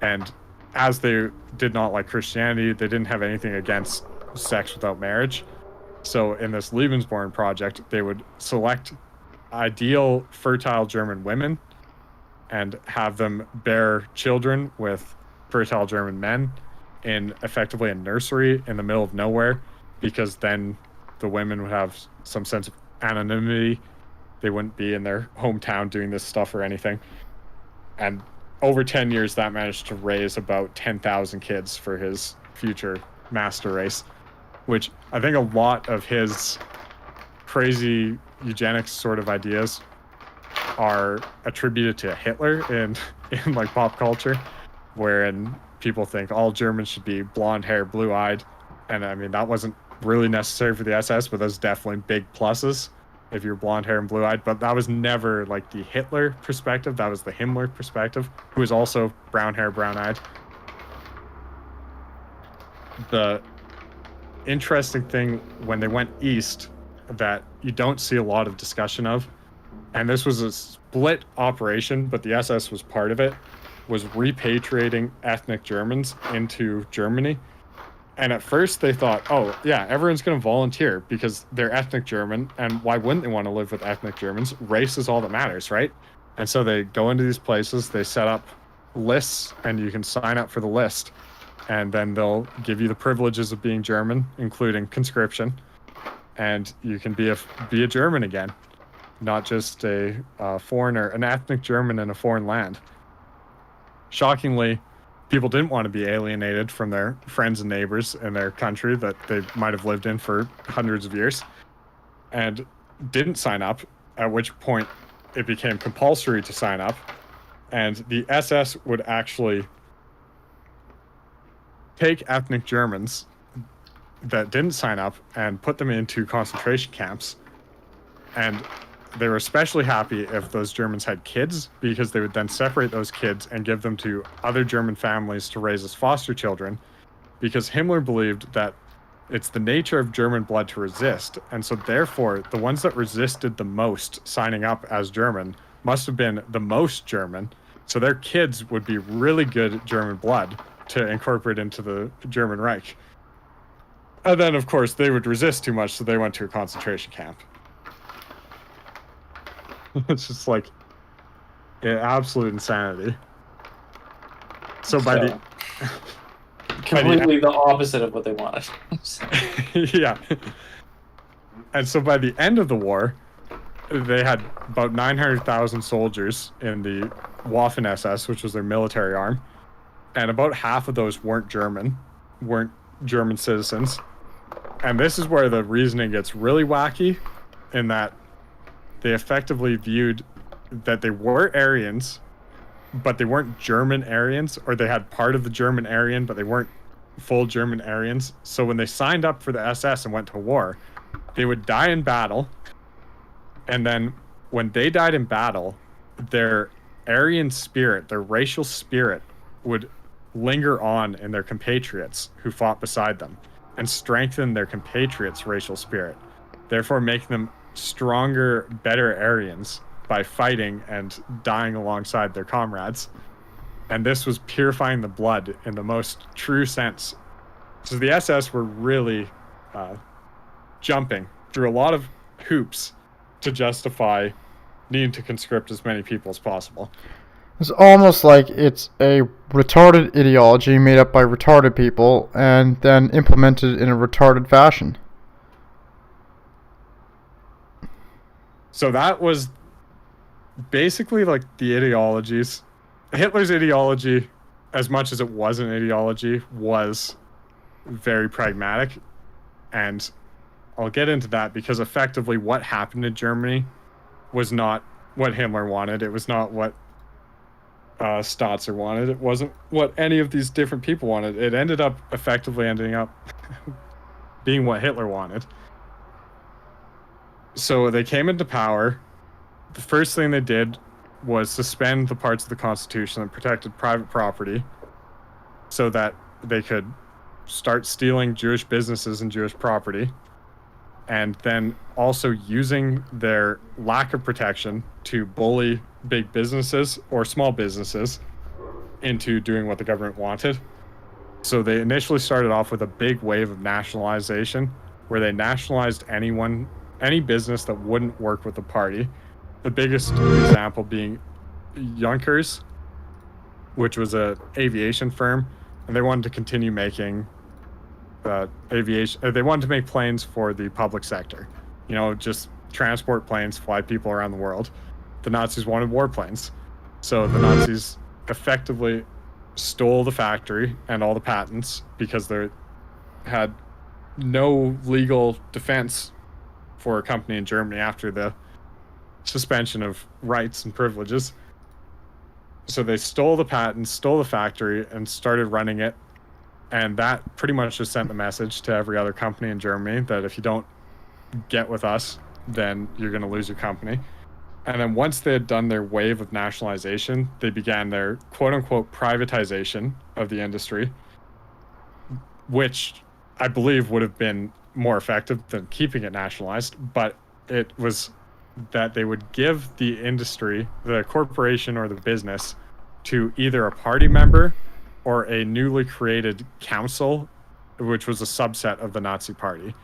And as they did not like Christianity, they didn't have anything against sex without marriage. So in this Lebensborn project, they would select ideal fertile German women and have them bear children with fertile German men in effectively a nursery in the middle of nowhere, because then the women would have some sense of anonymity. They wouldn't be in their hometown doing this stuff or anything. And over 10 years, that managed to raise about 10,000 kids for his future master race, which I think a lot of his crazy eugenics sort of ideas are attributed to Hitler in like pop culture, wherein people think all Germans should be blonde hair, blue eyed. And I mean, that wasn't really necessary for the SS, but those definitely big pluses if you're blonde hair and blue eyed. But that was never like the Hitler perspective. That was the Himmler perspective, who was also brown hair, brown eyed. The interesting thing when they went east that you don't see a lot of discussion of, and this was a split operation, but the SS was part of it, was repatriating ethnic Germans into Germany. And at first they thought, oh, yeah, everyone's going to volunteer because they're ethnic German, and why wouldn't they want to live with ethnic Germans? Race is all that matters, right? And so they go into these places, they set up lists, and you can sign up for the list. And then they'll give you the privileges of being German, including conscription. And you can be a German again, not just a foreigner, an ethnic German in a foreign land. Shockingly, people didn't want to be alienated from their friends and neighbors in their country that they might have lived in for hundreds of years, and didn't sign up, at which point it became compulsory to sign up. And the SS would actually take ethnic Germans that didn't sign up and put them into concentration camps. And they were especially happy if those Germans had kids, because they would then separate those kids and give them to other German families to raise as foster children, because Himmler believed that it's the nature of German blood to resist. And so therefore, the ones that resisted the most signing up as German must have been the most German. So their kids would be really good German blood to incorporate into the German Reich. And then, of course, they would resist too much, so they went to a concentration camp. It's just like absolute insanity. So by the completely the opposite of what they wanted. yeah. And so by the end of the war, they had about 900,000 soldiers in the Waffen SS, which was their military arm, and about half of those weren't German citizens. And this is where the reasoning gets really wacky, in that they effectively viewed that they were Aryans, but they weren't German Aryans, or they had part of the German Aryan, but they weren't full German Aryans. So when they signed up for the SS and went to war, they would die in battle. And then when they died in battle, their Aryan spirit, their racial spirit, would linger on in their compatriots who fought beside them and strengthen their compatriots' racial spirit, therefore making them stronger, better Aryans by fighting and dying alongside their comrades. And this was purifying the blood in the most true sense. So the SS were really jumping through a lot of hoops to justify needing to conscript as many people as possible. It's almost like it's a retarded ideology made up by retarded people and then implemented in a retarded fashion. So that was basically like the ideologies. Hitler's ideology, as much as it was an ideology, was very pragmatic. And I'll get into that because effectively what happened in Germany was not what Himmler wanted. It was not what Stotzer wanted. It wasn't what any of these different people wanted. It ended up ending up being what Hitler wanted. So they came into power. The first thing they did was suspend the parts of the Constitution that protected private property so that they could start stealing Jewish businesses and Jewish property, and then also using their lack of protection to bully big businesses or small businesses into doing what the government wanted. So they initially started off with a big wave of nationalization where they nationalized any business that wouldn't work with the party. The biggest example being Junkers, which was an aviation firm, and they wanted to continue making aviation. They wanted to make planes for the public sector, just transport planes, fly people around the world. The Nazis wanted warplanes, so the Nazis effectively stole the factory and all the patents because they had no legal defense for a company in Germany after the suspension of rights and privileges. So they stole the patents, stole the factory, and started running it. And that pretty much just sent the message to every other company in Germany that if you don't get with us, then you're going to lose your company. And then once they had done their wave of nationalization, they began their quote-unquote privatization of the industry, which I believe would have been more effective than keeping it nationalized. But it was that they would give the industry, the corporation or the business, to either a party member or a newly created council, which was a subset of the Nazi Party.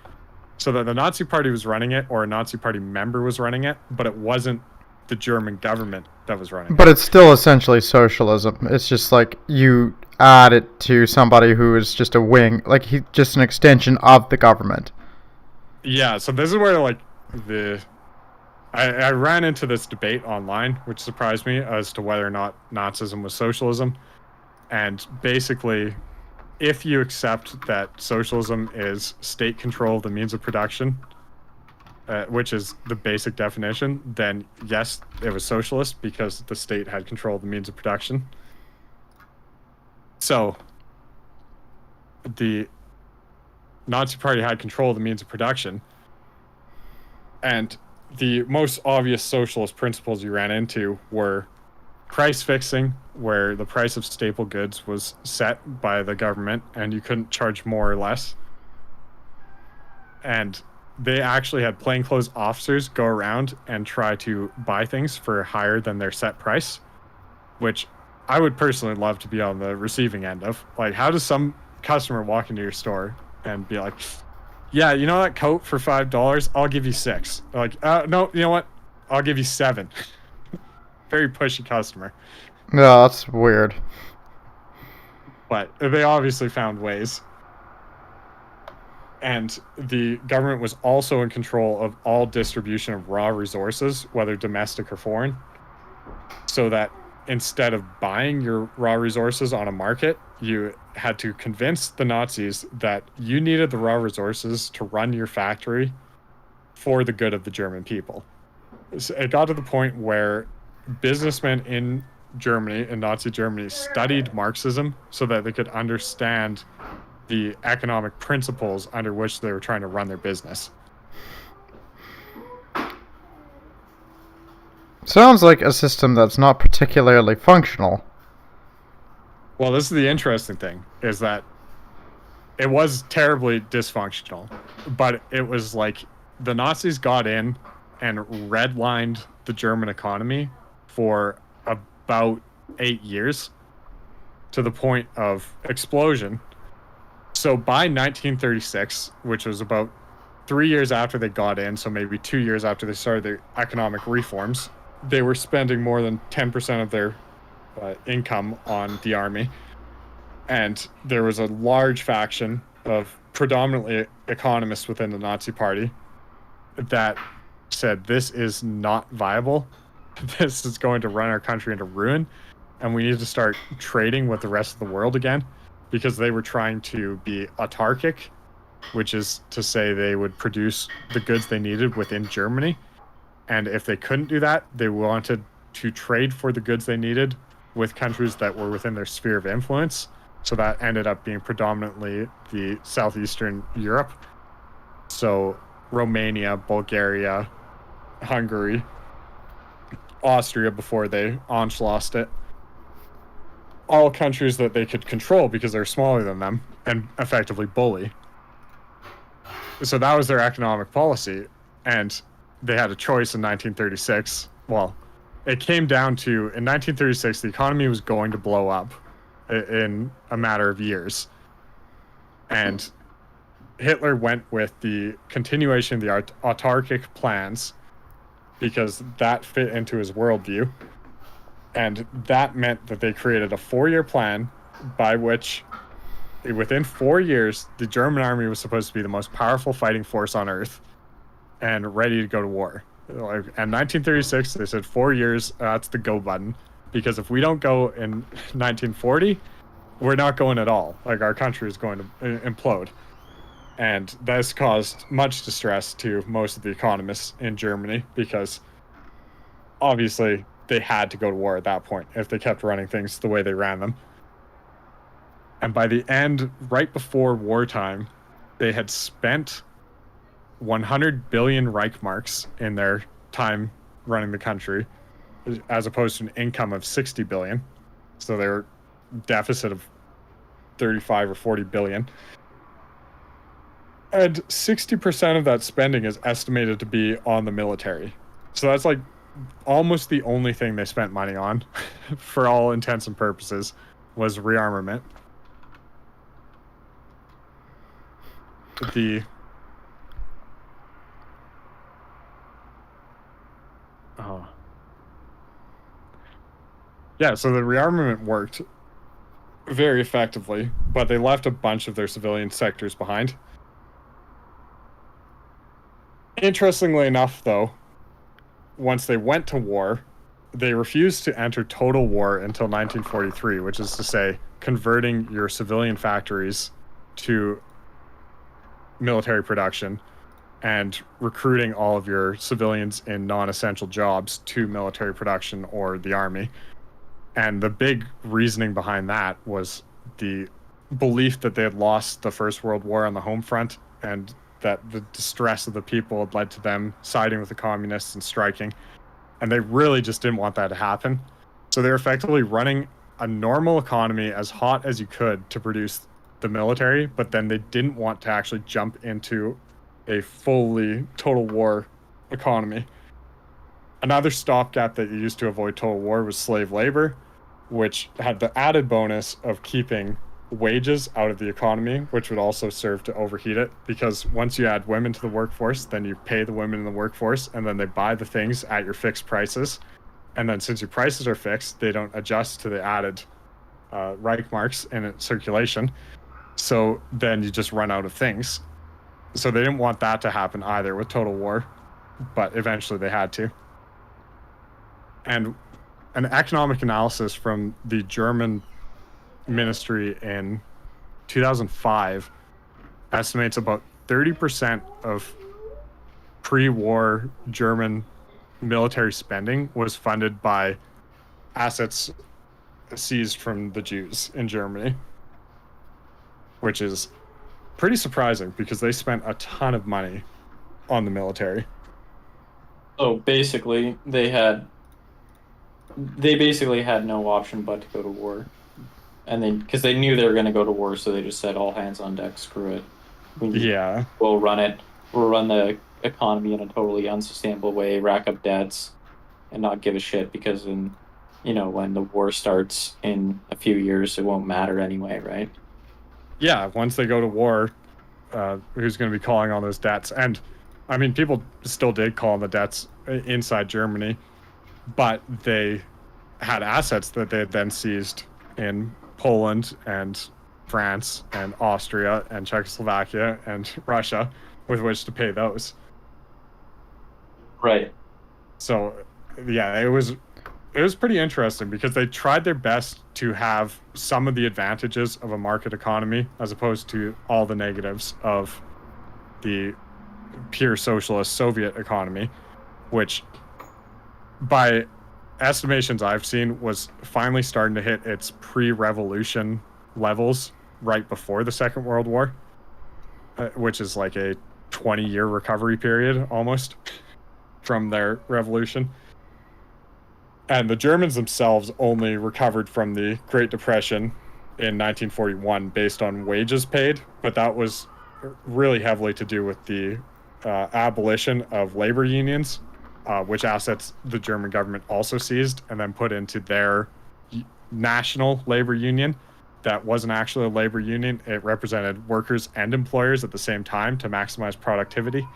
So that the Nazi Party was running it, or a Nazi Party member was running it, but it wasn't the German government that was running it. But it's still essentially socialism. It's just like you add it to somebody who is just a wing, like just an extension of the government. Yeah, so this is where I ran into this debate online, which surprised me as to whether or not Nazism was socialism. And basically, if you accept that socialism is state control of the means of production, which is the basic definition, then yes, it was socialist because the state had control of the means of production. So the Nazi Party had control of the means of production, and the most obvious socialist principles you ran into were price fixing, where the price of staple goods was set by the government and you couldn't charge more or less. and they actually had plainclothes officers go around and try to buy things for higher than their set price, which I would personally love to be on the receiving end of. Like, how does some customer walk into your store and be like, yeah, you know that coat for $5? I'll give you 6. They're like, no, you know what? I'll give you 7. Very pushy customer. No, that's weird. But they obviously found ways. And the government was also in control of all distribution of raw resources, whether domestic or foreign, so that instead of buying your raw resources on a market, you had to convince the Nazis that you needed the raw resources to run your factory for the good of the German people. It got to the point where businessmen in Germany, in Nazi Germany, studied Marxism so that they could understand the economic principles under which they were trying to run their business. Sounds like a system that's not particularly functional. Well, this is the interesting thing, is that it was terribly dysfunctional, but it was like the Nazis got in and redlined the German economy for about 8 years to the point of explosion. So by 1936, which was about 3 years after they got in, so maybe 2 years after they started their economic reforms, they were spending more than 10% of their income on the army. And there was a large faction of predominantly economists within the Nazi Party that said, this is not viable. This is going to run our country into ruin. And we need to start trading with the rest of the world again, because they were trying to be autarkic, which is to say they would produce the goods they needed within Germany. And if they couldn't do that, they wanted to trade for the goods they needed with countries that were within their sphere of influence. So that ended up being predominantly the southeastern Europe. So Romania, Bulgaria, Hungary, Austria before they onslaughted it. All countries that they could control because they're smaller than them and effectively bully. So that was their economic policy. And they had a choice in 1936. Well, it came down to, in 1936, the economy was going to blow up in a matter of years. And Hitler went with the continuation of the autarkic plans because that fit into his worldview. And that meant that they created a 4-year plan by which, within 4 years, the German army was supposed to be the most powerful fighting force on Earth and ready to go to war. And 1936, they said 4 years, that's the go button. Because if we don't go in 1940, we're not going at all. Like, our country is going to implode. And this caused much distress to most of the economists in Germany because obviously they had to go to war at that point if they kept running things the way they ran them. And by the end, right before wartime, they had spent 100 billion Reichmarks in their time running the country, as opposed to an income of 60 billion. So they were deficit of 35 or 40 billion. And 60% of that spending is estimated to be on the military. So that's like almost the only thing they spent money on, for all intents and purposes, was rearmament. Yeah, so the rearmament worked very effectively, but they left a bunch of their civilian sectors behind. Interestingly enough, though, once they went to war, they refused to enter total war until 1943, which is to say, converting your civilian factories to military production and recruiting all of your civilians in non-essential jobs to military production or the army. And the big reasoning behind that was the belief that they had lost the First World War on the home front and that the distress of the people had led to them siding with the communists and striking. And they really just didn't want that to happen. So they're effectively running a normal economy as hot as you could to produce the military, but then they didn't want to actually jump into a fully total war economy. Another stopgap that you used to avoid total war was slave labor, which had the added bonus of keeping wages out of the economy, which would also serve to overheat it, because once you add women to the workforce, then you pay the women in the workforce, and then they buy the things at your fixed prices. And then since your prices are fixed, they don't adjust to the added Reichmarks in circulation. So then you just run out of things. So they didn't want that to happen either with total war, but eventually they had to. And an economic analysis from the German ministry in 2005 estimates about 30% of pre-war German military spending was funded by assets seized from the Jews in Germany, which is pretty surprising because they spent a ton of money on the military. So basically, they basically had no option but to go to war, and because they knew they were going to go to war, so they just said all hands on deck. Screw it. We'll run it. We'll run the economy in a totally unsustainable way, rack up debts, and not give a shit because when the war starts in a few years, it won't matter anyway, right? Yeah, once they go to war, who's going to be calling on those debts? And I mean, people still did call on the debts inside Germany, but they had assets that they had then seized in Poland and France and Austria and Czechoslovakia and Russia with which to pay those. Right. So, yeah, it was pretty interesting because they tried their best to have some of the advantages of a market economy as opposed to all the negatives of the pure socialist Soviet economy, which by estimations I've seen was finally starting to hit its pre-revolution levels right before the Second World War, which is like a 20-year recovery period almost from their revolution. And the Germans themselves only recovered from the Great Depression in 1941 based on wages paid, but that was really heavily to do with the abolition of labor unions, which assets the German government also seized and then put into their national labor union. That wasn't actually a labor union. It represented workers and employers at the same time to maximize productivity.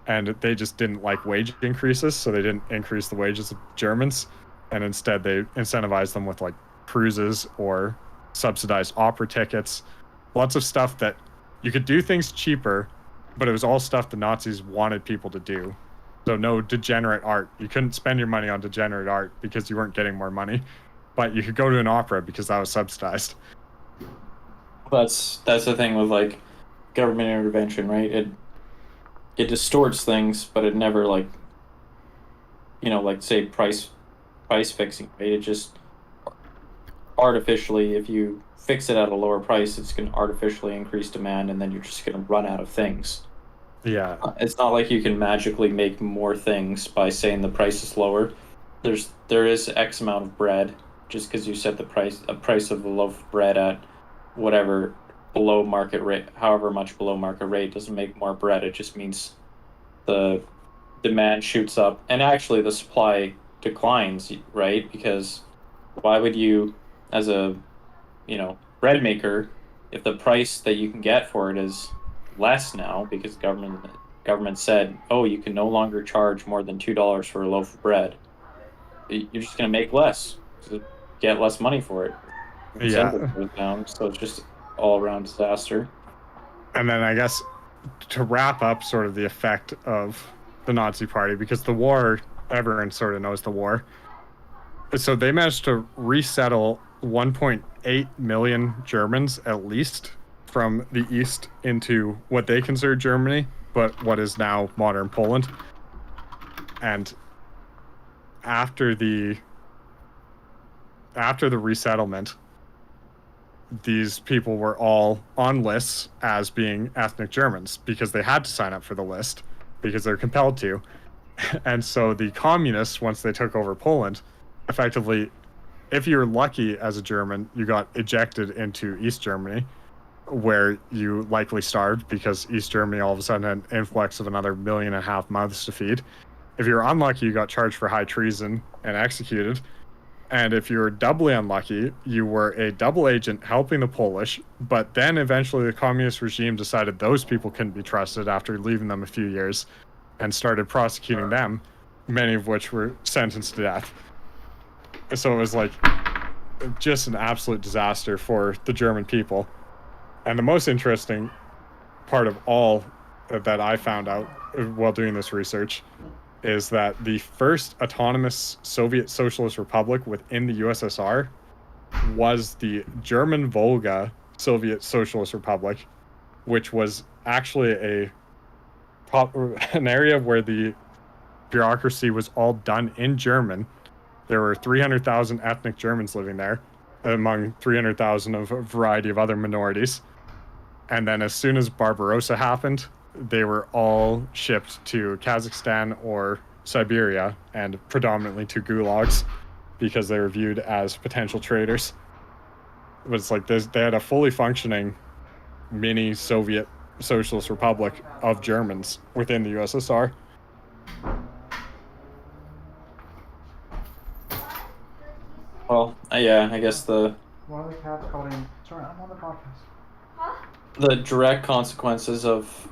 And they just didn't like wage increases, so they didn't increase the wages of Germans. And instead, they incentivized them with like cruises or subsidized opera tickets. Lots of stuff that you could do things cheaper, but it was all stuff the Nazis wanted people to do. So no degenerate art. You couldn't spend your money on degenerate art because you weren't getting more money. But you could go to an opera because that was subsidized. That's the thing with like government intervention, right? It distorts things, but it never like say price fixing, right? It just artificially, if you fix it at a lower price, it's going to artificially increase demand, and then you're just going to run out of things. Yeah. It's not like you can magically make more things by saying the price is lower. There is X amount of bread. Just because you set a price of a loaf of bread at whatever below market rate, however much below market rate, doesn't make more bread. It just means the demand shoots up, and actually the supply declines, right? Because why would you, as a bread maker, if the price that you can get for it is less now because government said, oh, you can no longer charge more than $2 for a loaf of bread, you're just going to make less. Get less money for it. Yeah. Down, so it's just all around disaster. And then I guess to wrap up sort of the effect of the Nazi Party, because the war, everyone sort of knows the war. So they managed to resettle 1.8 million Germans at least from the east into what they consider Germany, but what is now modern Poland. And after the resettlement, these people were all on lists as being ethnic Germans because they had to sign up for the list because they're compelled to. And so the communists, once they took over Poland, effectively, if you were lucky as a German, you got ejected into East Germany. where you likely starved because East Germany all of a sudden had an influx of another 1.5 million mouths to feed. If you were unlucky, you got charged for high treason and executed. And if you were doubly unlucky, you were a double agent helping the Polish. But then eventually the communist regime decided those people couldn't be trusted after leaving them a few years and started prosecuting them, many of which were sentenced to death. So it was like just an absolute disaster for the German people. And the most interesting part of all that I found out while doing this research is that the first autonomous Soviet Socialist Republic within the USSR was the German Volga Soviet Socialist Republic, which was actually an area where the bureaucracy was all done in German. There were 300,000 ethnic Germans living there, among 300,000 of a variety of other minorities. And then as soon as Barbarossa happened, they were all shipped to Kazakhstan or Siberia, and predominantly to gulags, because they were viewed as potential traitors. But it's like they had a fully functioning mini Soviet Socialist Republic of Germans within the USSR. Well, yeah, I guess One of the cats calling. Sorry, I'm on the podcast. the direct consequences of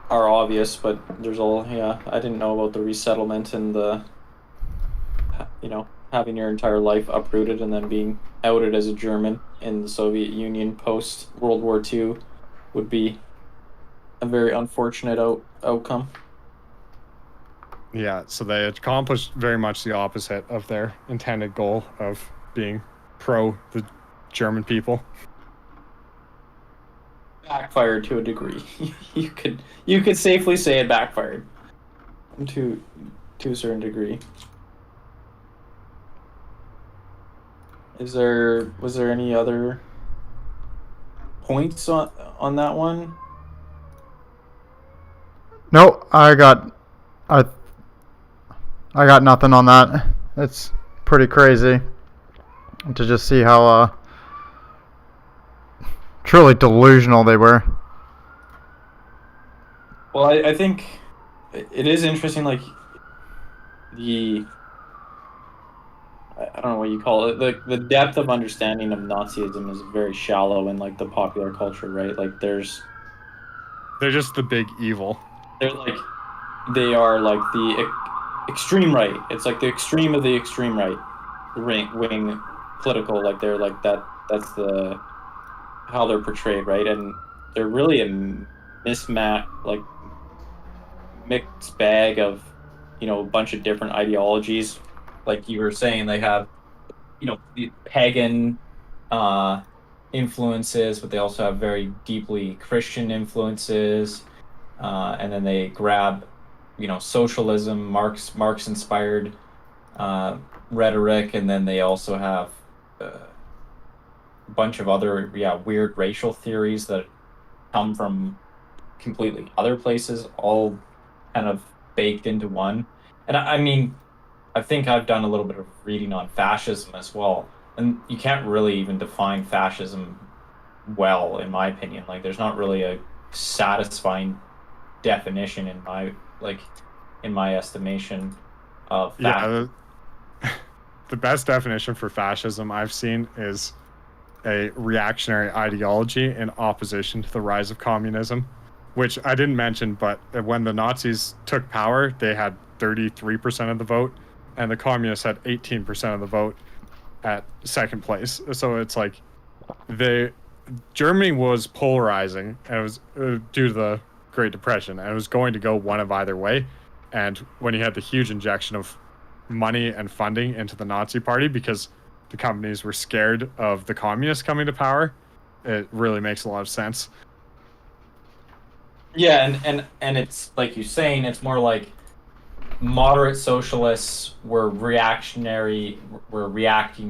are obvious, but there's I didn't know about the resettlement and the, having your entire life uprooted and then being outed as a German in the Soviet Union post World War II would be a very unfortunate outcome. Yeah, so they accomplished very much the opposite of their intended goal of being pro the German people. Backfired to a degree. you could safely say it backfired to a certain degree. Was there any other points on that one? No, I got nothing on that. It's pretty crazy to just see how truly delusional they were. Well, I think it is interesting, like I don't know what you call it, the depth of understanding of Nazism is very shallow in like the popular culture, right? Like they're just the big evil. They are like the extreme right. It's like the extreme of the extreme right wing political, like they're like that's the how they're portrayed, right? And they're really a mismatch, like mixed bag of a bunch of different ideologies. Like you were saying, they have the pagan influences, but they also have very deeply Christian influences, and then they grab socialism, Marx inspired rhetoric, and then they also have a bunch of other weird racial theories that come from completely other places, all kind of baked into one. And I mean, I think I've done a little bit of reading on fascism as well, and you can't really even define fascism well, in my opinion. Like, there's not really a satisfying definition in my estimation of fascism. Yeah, the best definition for fascism I've seen is a reactionary ideology in opposition to the rise of communism, which I didn't mention, but when the Nazis took power, they had 33% of the vote, and the communists had 18% of the vote at second place. So it's like Germany was polarizing, and it was due to the Great Depression, and it was going to go one of either way. And when you had the huge injection of money and funding into the Nazi Party because the companies were scared of the communists coming to power, it really makes a lot of sense. Yeah, and it's like you're saying, it's more like moderate socialists were reacting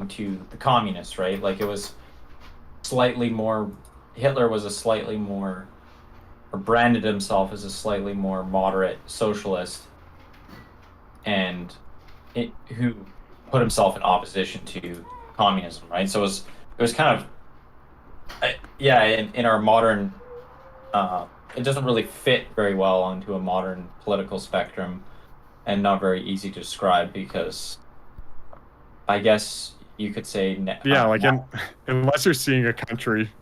to the communists, right? Like it was slightly more, Hitler was a slightly more, or branded himself as a slightly more moderate socialist, and who put himself in opposition to communism, right? So it was kind of Yeah, in our modern, it doesn't really fit very well onto a modern political spectrum, and not very easy to describe because I guess you could say Yeah, like unless you're seeing a country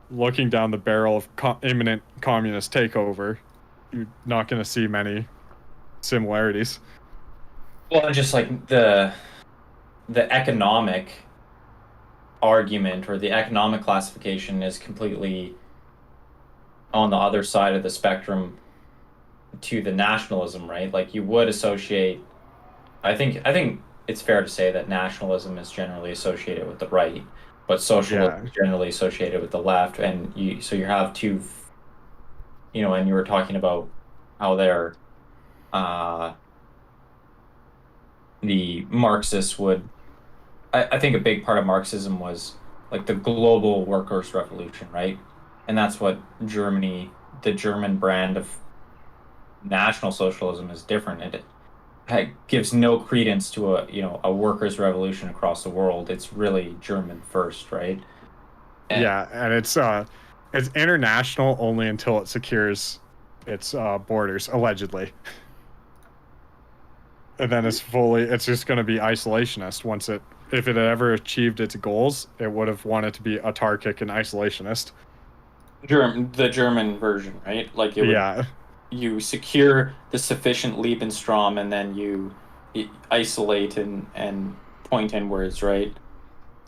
looking down the barrel of imminent communist takeover, you're not going to see many similarities. well, and just like the economic argument or the economic classification is completely on the other side of the spectrum to the nationalism, right? Like you would associate, I think it's fair to say that nationalism is generally associated with the right, but socialism Yeah, is generally associated with the left, and you have two, and you were talking about how they're uh the Marxists would, I think a big part of Marxism was like the global workers' revolution, right? And that's what the German brand of National Socialism is different. It gives no credence to a workers' revolution across the world. It's really German first, right? And yeah, and it's international only until it secures its borders, allegedly, and then it's just going to be isolationist once if it had ever achieved its goals, it would have wanted to be autarkic and isolationist. The German version, right? Like it would Yeah, you secure the sufficient Lebensraum and then you isolate and point inwards, right?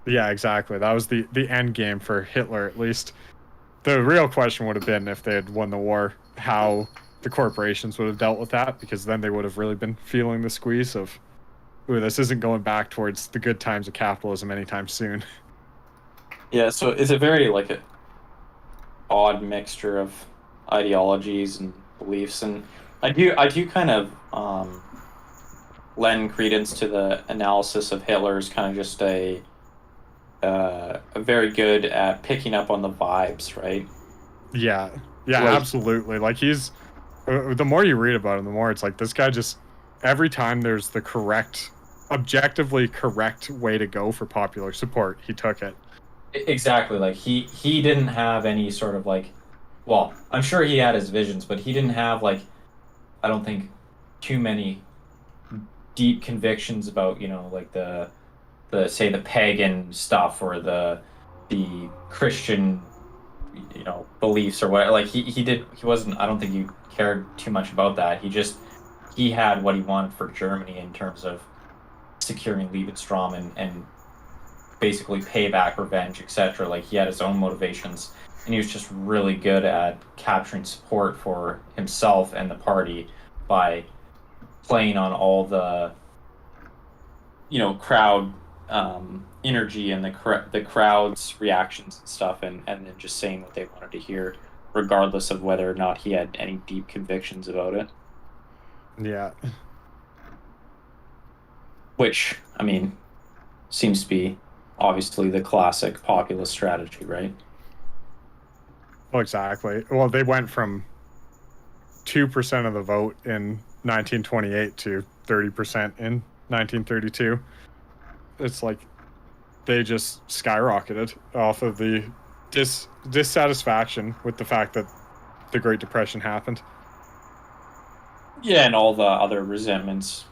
yeah, exactly. That was the end game for Hitler, at least. The real question would have been if they had won the war, how the corporations would have dealt with that, because then they would have really been feeling the squeeze of, ooh, this isn't going back towards the good times of capitalism anytime soon. Yeah, so it's a very like a odd mixture of ideologies and beliefs, and I do kind of lend credence to the analysis of Hitler as kind of just a very good at picking up on the vibes, right? Yeah, yeah, Like absolutely. Like the more you read about him, the more it's like this guy just, every time there's the objectively correct way to go for popular support, he took it. exactly, like he didn't have any sort of like, well, I'm sure he had his visions, but he didn't have like, I don't think too many deep convictions about, like the say the pagan stuff or the Christian, beliefs or whatever. Like he wasn't, I don't think he cared too much about that. He had what he wanted for Germany in terms of securing Lebensraum and basically payback, revenge, etc. Like he had his own motivations, and he was just really good at capturing support for himself and the party by playing on all the crowd energy and the crowd's reactions and stuff, and then just saying what they wanted to hear, regardless of whether or not he had any deep convictions about it. Yeah. Which, I mean, seems to be obviously the classic populist strategy, right? Well, exactly. Well, they went from 2% of the vote in 1928 to 30% in 1932. It's like they just skyrocketed off of the dissatisfaction with the fact that the Great Depression happened. Yeah, and all the other resentments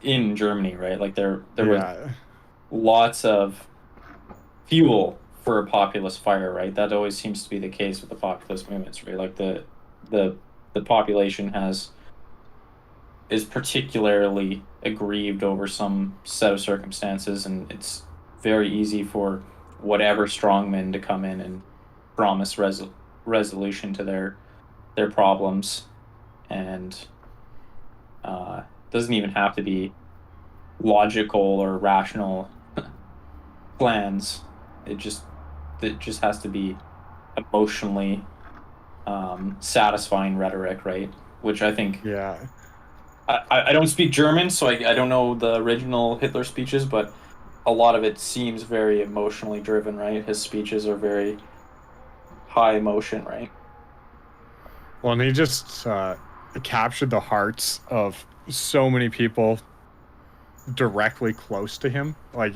in Germany, right? Like there was Yeah, lots of fuel for a populist fire, right? That always seems to be the case with the populist movements, right? Like the the population is particularly aggrieved over some set of circumstances, and it's very easy for whatever strongmen to come in and promise resolution to their problems, and doesn't even have to be logical or rational plans. It just has to be emotionally satisfying rhetoric, right? Which I think yeah. I don't speak German, so I don't know the original Hitler speeches, but a lot of it seems very emotionally driven, right? His speeches are very high emotion, right? Well, and he just captured the hearts of so many people directly close to him. Like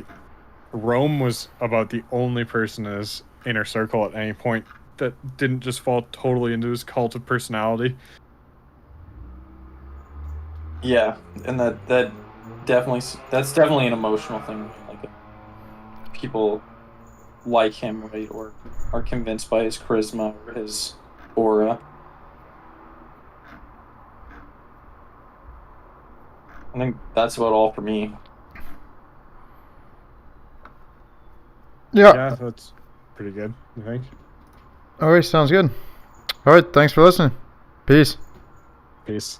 Rome was about the only person in his inner circle at any point that didn't just fall totally into his cult of personality. Yeah, and that's definitely an emotional thing. Like people like him, right, or are convinced by his charisma or his aura. I think that's about all for me. Yeah. Yeah, that's pretty good, I think. All right, sounds good. All right, thanks for listening. Peace. Peace.